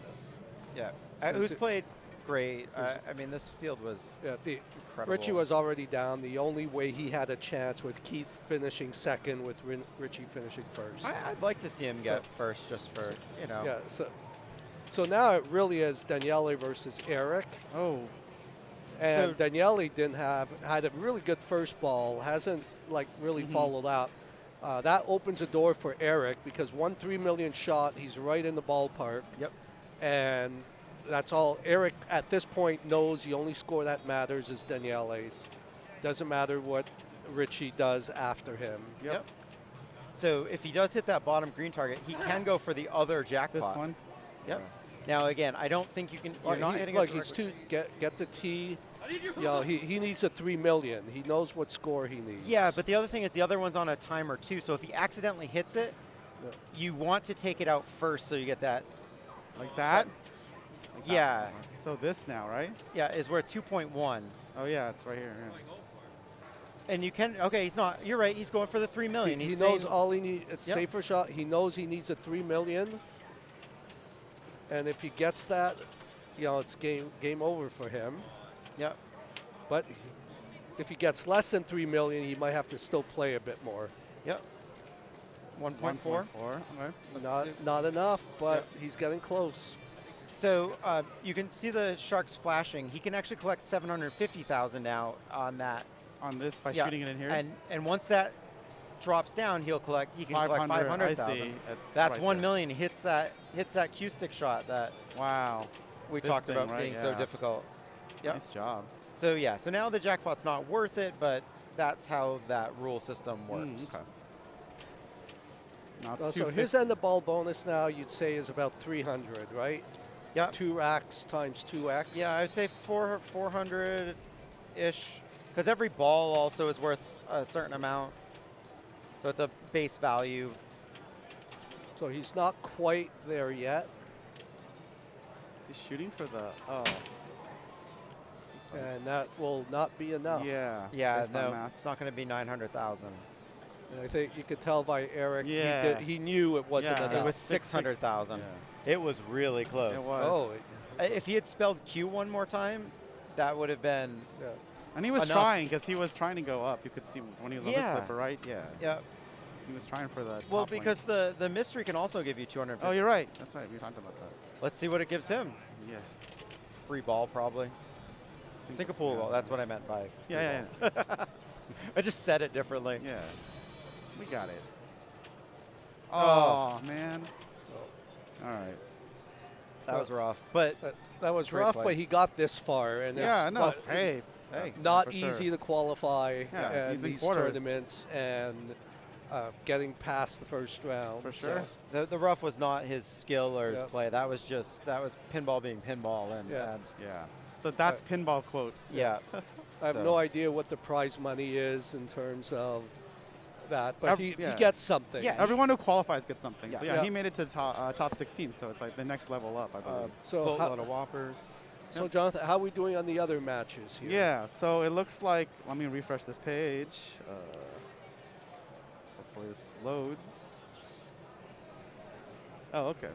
Yeah. Is Who's it- played great. I mean, this field was Yeah, incredible. Richie was already down. The only way he had a chance with Keith finishing second, with Richie finishing first. I'd like to see him So- get first, just for you know. Yeah. So now it really is Daniele versus Eric, Oh, and So- Daniele had a really good first ball. Hasn't really followed up. That opens a door for Eric because 1 million shot. He's right in the ballpark. Yep. And that's all Eric at this point knows. The only score that matters is Daniele's. Doesn't matter what Richie does after him. yep. So if he does hit that bottom green target, he can go for the other jackpot. This one. Yep. Yeah. Now again, I don't think you can. You're not hitting Look, it he's directly. get the tee. He needs a 3 million. He knows what score he needs. Yeah, but the other thing is the other one's on a timer too. So if he accidentally hits it, Yeah. you want to take it out first so you get that. Like that? Like that. Yeah. So this now, right? Yeah, is worth 2.1. Oh yeah, it's right here. Yeah. And you can. Okay, he's not. You're right. He's going for the 3 million. He He's knows saying- all he needs. It's Yep. safer shot. He knows he needs a 3 million. And if he gets that, it's game over for him. Yep. But if he gets less than 3 million, he might have to still play a bit more. Yep. 1.4. 1.4. Okay. Not enough, but he's getting close. So you can see the sharks flashing. He can actually collect 750,000 now on that. On this by Yeah, shooting it in here. And once that drops down, he can collect 500,000. I see. That's right 1 there. million. He hits that Q stick shot that Wow. we This talked thing, about right? being so Yeah. difficult. Yep. Nice job. So yeah, so now the jackpot's not worth it, but that's how that rule system works. Okay. Now it's So 250. his end of ball bonus now, you'd say, is about 300, right? Yep. 2x times 2x. Yeah, I would say 400-ish, because every ball also is worth a certain amount. So it's a base value. So he's not quite there yet. Is he shooting for the? Oh. And that will not be enough. Yeah. Yeah, based on no, math. it's not going to be 900,000. And I think you could tell by Eric, Yeah. he knew it wasn't Yeah. enough. It was Six- 600,000. Yeah. It was really close. It was. Oh, If he had spelled Q one more time, that would have been. yeah. And he was enough. trying because he was trying to go up. You could see when he was on Yeah. the slipper, right? Yeah. Yeah. He was trying for the. Well, top lane. because the mystery can also give you 250. Oh, you're right. That's right. We talked about that. Let's see what it gives him. Yeah. Free ball, probably. Singapore ball. That's what I meant by. free Yeah, ball. I just said it differently. yeah. We got it. Oh. Oh, man. All right. That was rough. But That was Great rough, play. but he got this far. And Yeah, it's no. not, Hey. not for easy sure. to qualify Yeah, in he's in these quarters. tournaments and getting past the first round. For So, sure. the rough was not his skill or his Yep. play. That was pinball being pinball. And Yeah. Yeah. That's pinball quote. yeah. I have So- no idea what the prize money is in terms of that, but he Yeah. gets something. Yeah. Everyone who qualifies gets something. Yeah. So yeah, Yeah. he made it to top 16. So it's like the next level up, I believe. So, Boatload of whoppers. so Jonathan, how are we doing on the other matches here? Yeah, so it looks like, let me refresh this page. Hopefully this loads. Oh, okay.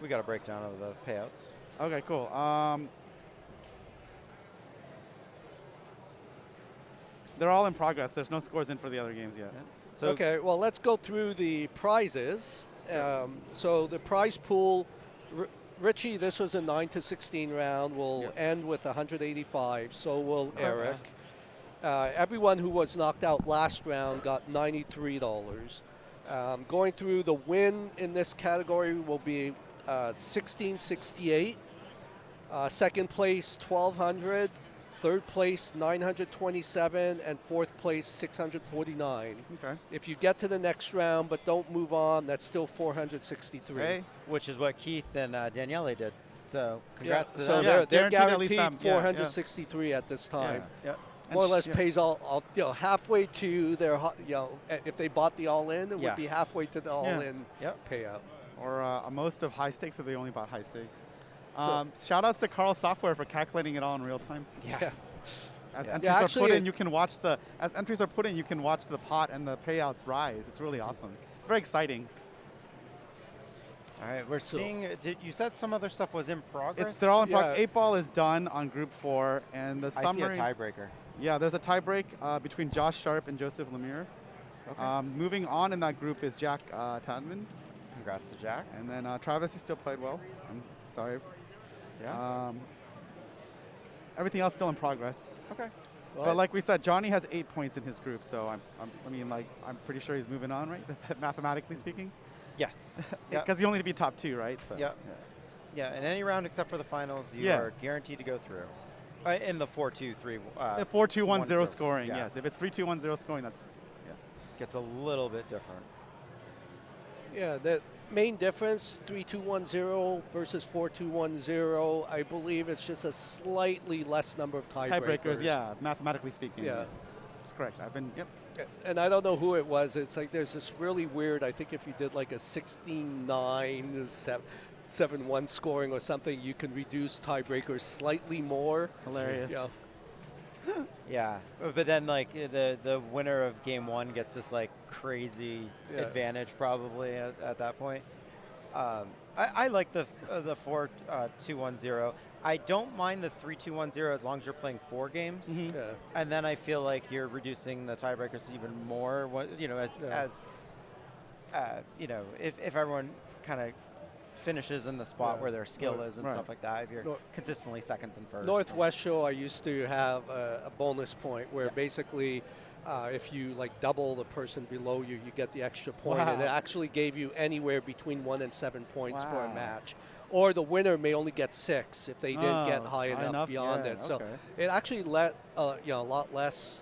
We got a breakdown of the payouts. Okay, cool. They're all in progress. There's no scores in for the other games yet. So Okay, well, let's go through the prizes. So the prize pool, Richie, this was a 9 to 16 round. Will Yep. end with 185. So will Eric. Everyone who was knocked out last round got $93. Going through, the win in this category will be 1668. Second place, 1200. Third place, 927, and fourth place, 649. Okay. If you get to the next round but don't move on, that's still 463. Hey. which is what Keith and Daniele did. So congrats to So them. they're guaranteed at least guaranteed that, yeah, 463 at this time. Yep. And More or less yeah. pays all halfway to their, if they bought the all-in, it Yeah. would be halfway to the all-in Yep. payout. Or most of high stakes if they only bought high stakes. So- Shout outs to Carl Software for calculating it all in real time. Yeah. As Yeah. entries Yeah, are actually, put in, you can watch the pot and the payouts rise. It's really awesome. It's very exciting. All right, we're seeing. You said some other stuff was in progress? They're all in Yeah. progress. 8-ball is done on Group 4, and the I see a summary. tiebreaker. Yeah, there's a tiebreak between Josh Sharp and Joseph Lemire. Okay. Moving on in that group is Jack Tadman, Congrats to Jack. and then Travis, he still played well. I'm sorry. Yeah. Everything else still in progress. Okay. But like we said, Johnny has 8 points in his group, so I'm pretty sure he's moving on, right? Mathematically speaking, Yes. Yeah. because you only need to be top 2, right? So Yep. Yeah. In any round except for the finals, you Yeah. are guaranteed to go through. In the 4-2-3. The 4-2-1-0 scoring, Yeah. yes. If it's 3-2-1-0 scoring, that's Gets a little bit different. Yeah, the main difference, 3-2-1-0 versus 4-2-1-0, I believe it's just a slightly less number of tiebreakers. yeah, mathematically speaking. Yeah. That's correct. Yep. And I don't know who it was. It's like there's this really weird, I think if you did like a 16-9, 7-1 scoring or something, you can reduce tiebreakers slightly more. Hilarious. Yeah. Yeah, but then like the winner of game 1 gets this like crazy advantage probably at that point. I like the 4-2-1-0. I don't mind the 3-2-1-0 as long as you're playing 4 games, Mhm. Yeah. and then I feel like you're reducing the tiebreakers even more. If everyone kind of finishes in the spot where their skill is and Right. stuff like that, if you're No- consistently seconds and first. Northwest Show, I used to have a bonus point where basically if you like double the person below you, you get the extra point, and it Wow. actually gave you anywhere between 1 and 7 points for a Wow. match. Or the winner may only get 6 if they didn't get Oh, high enough beyond yeah, it. So okay. it actually let a lot less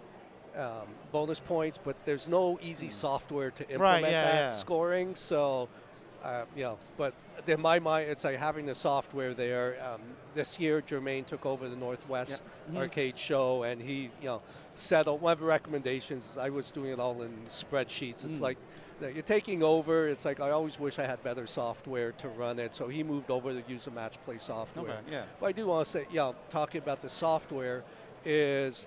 bonus points, but there's no easy software to implement yeah, that yeah. scoring. So, but in my mind, it's like having the software there. This year, Jermaine took over the Northwest Arcade Show, and he, settled. One of the recommendations, I was doing it all in spreadsheets. It's like you're taking over. It's like I always wish I had better software to run it. So he moved over to use a match play software. Okay, yeah. But I do want to say, talking about the software is,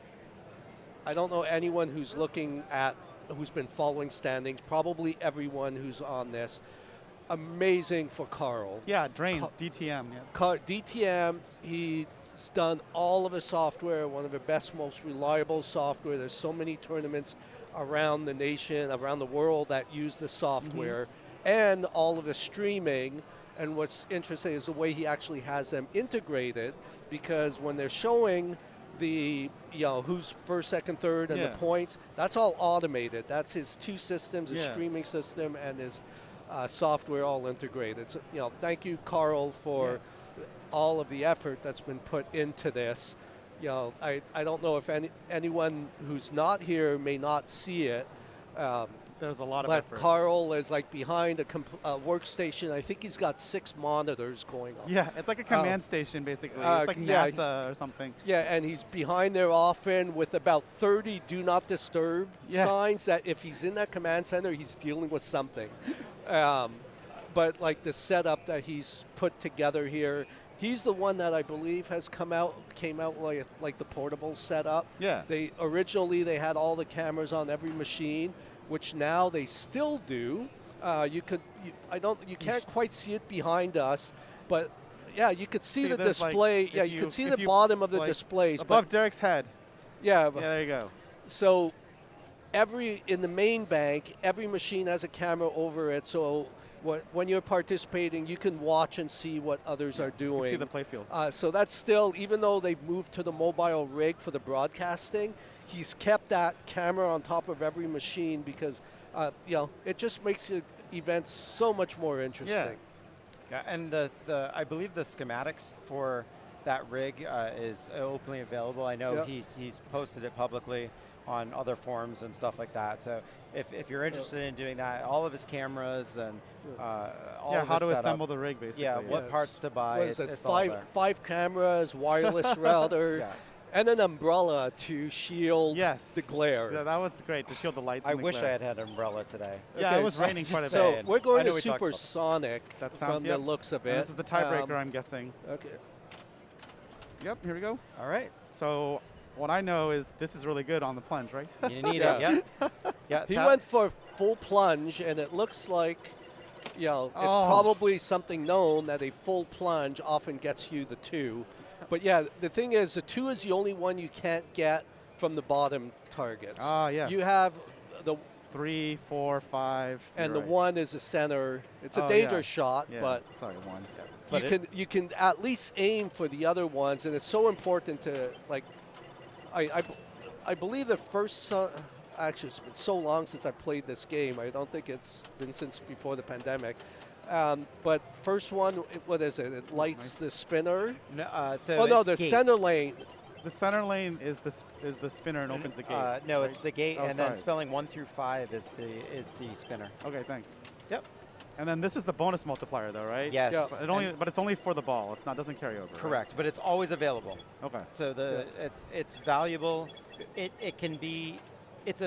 I don't know anyone who's who's been following standings, probably everyone who's on this. Amazing for Carl. Yeah, drains, DTM. Yeah. DTM, he's done all of the software, one of the best, most reliable software. There's so many tournaments around the nation, around the world that use the software, and all of the streaming. And what's interesting is the way he actually has them integrated, because when they're showing the who's first, second, third, and the points, that's all automated. That's his 2 systems, his streaming system and his software all integrated. So, thank you, Carl, for all of the effort that's been put into this. I don't know if anyone who's not here may not see it. There's a lot of But effort. Carl is like behind a workstation. I think he's got 6 monitors going on. Yeah, it's like a command station, basically. It's like yeah, NASA or something. Yeah, and he's behind there often with about 30 do not disturb signs that if he's in that command center, he's dealing with something. But like the setup that he's put together here, he's the one that I believe came out like the portable setup. Yeah. Originally they had all the cameras on every machine, which now they still do. You can't quite see it behind us, but yeah, you could see the there's, like, display. if You could see if the bottom of the like, displays. above But Derek's head. yeah, Yeah, there you go. so in the main bank, every machine has a camera over it. So when you're participating, you can watch and see what others are You doing. can see the playfield. So that's still, even though they've moved to the mobile rig for the broadcasting, he's kept that camera on top of every machine because, it just makes the events so much more interesting. Yeah, and I believe the schematics for that rig is openly available. I know he's posted it publicly. on other forums and stuff like that. So if you're interested in doing that, all of his cameras and all of how his to setup, assemble the rig, basically. yeah, what parts to buy. What is it? It's all there. Five cameras, wireless router, Yeah. and an umbrella to shield Yes. the glare. Yeah, that was great to shield the lights. I and the wish I glare. had an umbrella today. Yeah, Okay, it was so- raining quite a bit. So saying. we're going I know to we talked about that. supersonic That sounds- from yep. the looks of it. And this is the tiebreaker, I'm guessing. Okay. Yep, here we go. All right. So what I know is this is really good on the plunge, right? You need Yeah. it. Yep. Yeah. He so- went for full plunge, and it looks like, you know, it's Oh. probably something known that a full plunge often gets you the 2. But yeah, the thing is, the 2 is the only one you can't get from the bottom targets. Ah, yes. You have the 3, 4, 5. and you're the right. 1 is the center. It's a Oh, dangerous yeah. shot, Yeah, but sorry, 1. Yeah. But you can at least aim for the other ones, and it's so important to like. I believe the first. Actually, it's been so long since I played this game. I don't think it's been since before the pandemic. But first one, what is it? It lights the spinner. No, so Oh no, it's the gate. center lane. The center lane is the spinner and opens the gate. No, right? it's the gate, Oh, and sorry. then spelling 1 through 5 is the spinner. Okay, thanks. Yep. And then this is the bonus multiplier, though, right? Yes. Yeah. and- But it's only for the ball. It's not doesn't carry over. right? correct, but it's always available. Okay. So it's valuable. It can be. It's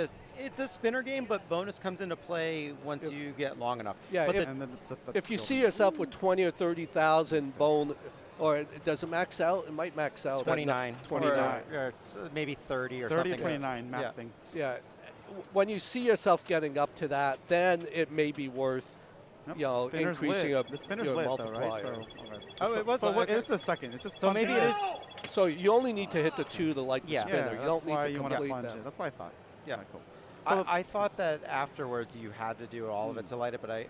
a spinner game, but bonus comes into play once Yep. you get long enough. Yeah, But if- And then that's If you still- see yourself with 20 or 30,000 bone, or it does it max out? It might max out. at 29, 29. or it's maybe 30 or 30 something. to 29 map Yeah. thing. Yeah. When you see yourself getting up to that, then it may be worth, Nope, you know, spinner's increasing lit. a the spinner's your lit, though, right? multiplier. So, okay. Oh, So- it was So a- what okay. is the second? It's just So maybe punching it it. is. So you only need to hit the 2 to light the Yeah. spinner. Yeah, You that's don't need why to you want to complete plunge that. it. That's what I thought. Yeah. Cool. So I thought that afterwards you had to do all of it to light it, but I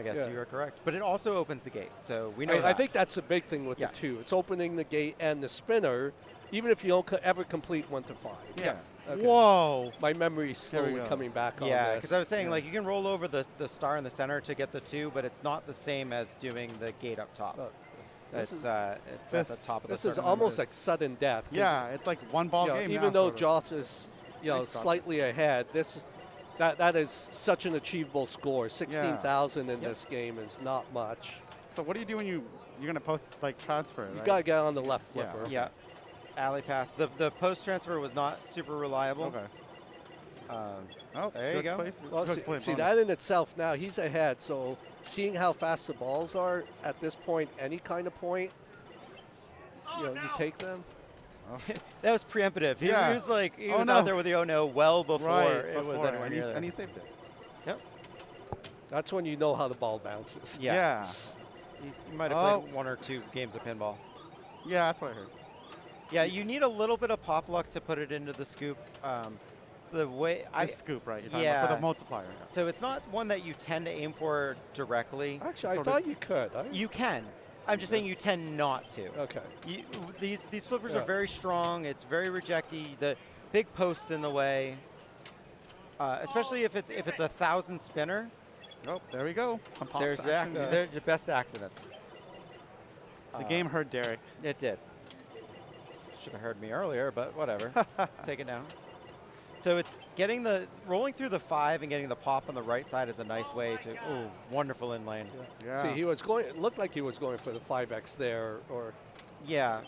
guess Yeah. you were correct. But it also opens the gate, so we know I that. think that's the big thing with Yeah. the 2. It's opening the gate and the spinner, even if you don't ever complete 1 to 5. yeah. Okay. Whoa. My memory's There we slowly go. coming back on Yeah, this. because I was saying Yeah. like you can roll over the star in the center to get the 2, but it's not the same as doing the gate up top. Oh, It's is- at the this- top of the This is circle. almost numbers. like sudden death. 'cause, Yeah, it's like one ball you know, game. even now, though sort of. Josh is, you know, Nice job. slightly ahead, that is such an achievable score. 16,000 in Yep. this game is not much. So what do you do when you're gonna post like transfer? You right? gotta get on the left Yeah. flipper. Yeah, alley pass. The post transfer was not super reliable. Okay. Um, Oh, There so you let's go. play- Well, let's play see bonus. that in itself now, he's ahead. So seeing how fast the balls are at this point, any kind of point, you know, you take them. that was preemptive. He Yeah. was like he Oh, was no. out there with the oh no well before Right, it was before, anywhere and, near there. and he saved it. Yep. That's when you know how the ball bounces. Yeah. He might have Oh. played 1 or 2 games of pinball. Yeah, that's what I heard. Yeah, you need a little bit of pop luck to put it into the scoop. The way The scoop, right? You're talking yeah. about for the multiplier. so it's not one that you tend to aim for directly. Actually, I Sort of- thought you could. You can. I'm just saying you tend not to. Okay. These flippers Yeah. are very strong. It's very rejecty. The big post in the way, especially if it's a 1,000 spinner. Oh, there we go. Some pop There's action. they're the best accidents. The game heard Derek. It did. Should have heard me earlier, but whatever. Take it now. So it's rolling through the 5 and getting the pop on the right side is a nice way to. Oh, wonderful in lane. Yeah. See, he was going. It looked like he was going for the 5x there, or Yeah.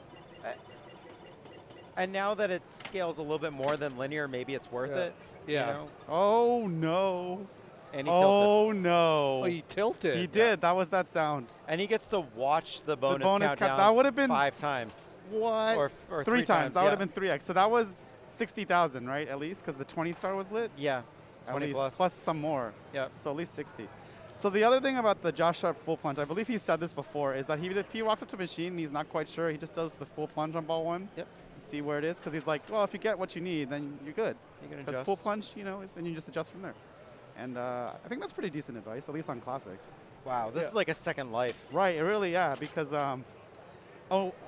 And now that it scales a little bit more than linear, maybe it's worth Yeah. it. Yeah. You know? Oh no. And he tilted. Oh no. oh, he tilted. He did. That was that sound. And he gets to watch the bonus, bonus countdown that would have been 5 times. What? Or 3 times. That would have yeah. been 3x. So that was 60,000, right? At least because the 20 star was lit. Yeah. At 20 least, plus. some more. Yep. So at least 60. So the other thing about the Josh Sharp full plunge, I believe he said this before, is that if he walks up to a machine and he's not quite sure, he just does the full plunge on ball 1. Yep. To see where it is, because he's like, well, if you get what you need, then you're good. You can Because adjust. full plunge, and you just adjust from there. And I think that's pretty decent advice, at least on classics. Wow, this Yeah. is like a second life. Right, it really, yeah, because, oh,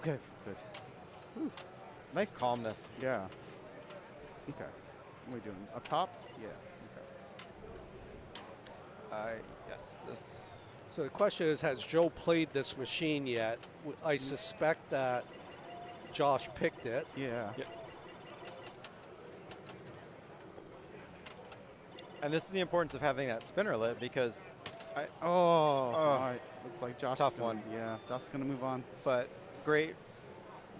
okay, good. Nice calmness. Yeah. Okay. What are we doing? Up top? Yeah. Okay. Yes, this. So the question is, has Joe played this machine yet? I suspect that Josh picked it. Yeah. Yep. And this is the importance of having that spinner lit because, All right. Looks like Josh. Tough one. Yeah, Josh is going to move on. but great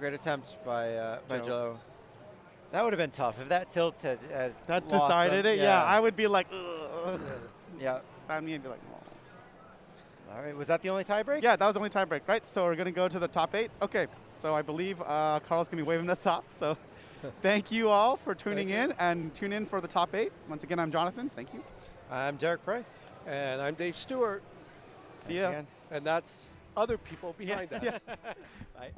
attempt by Joe. Joe. That would have been tough if that tilt had That lost decided him. it? Yeah, I would be like, ugh. Yeah. That me, I'd be like, oh. All right. Was that the only tiebreak? Yeah, that was the only tiebreak, right? So we're going to go to the top 8. Okay, so I believe Carl's going to be waving us off. So thank you all for tuning in, and tune in for the top 8. Once again, I'm Jonathan. Thank you. I'm Derek Price. And I'm Dave Stewart. See ya. Again. And that's other people behind us. Bye.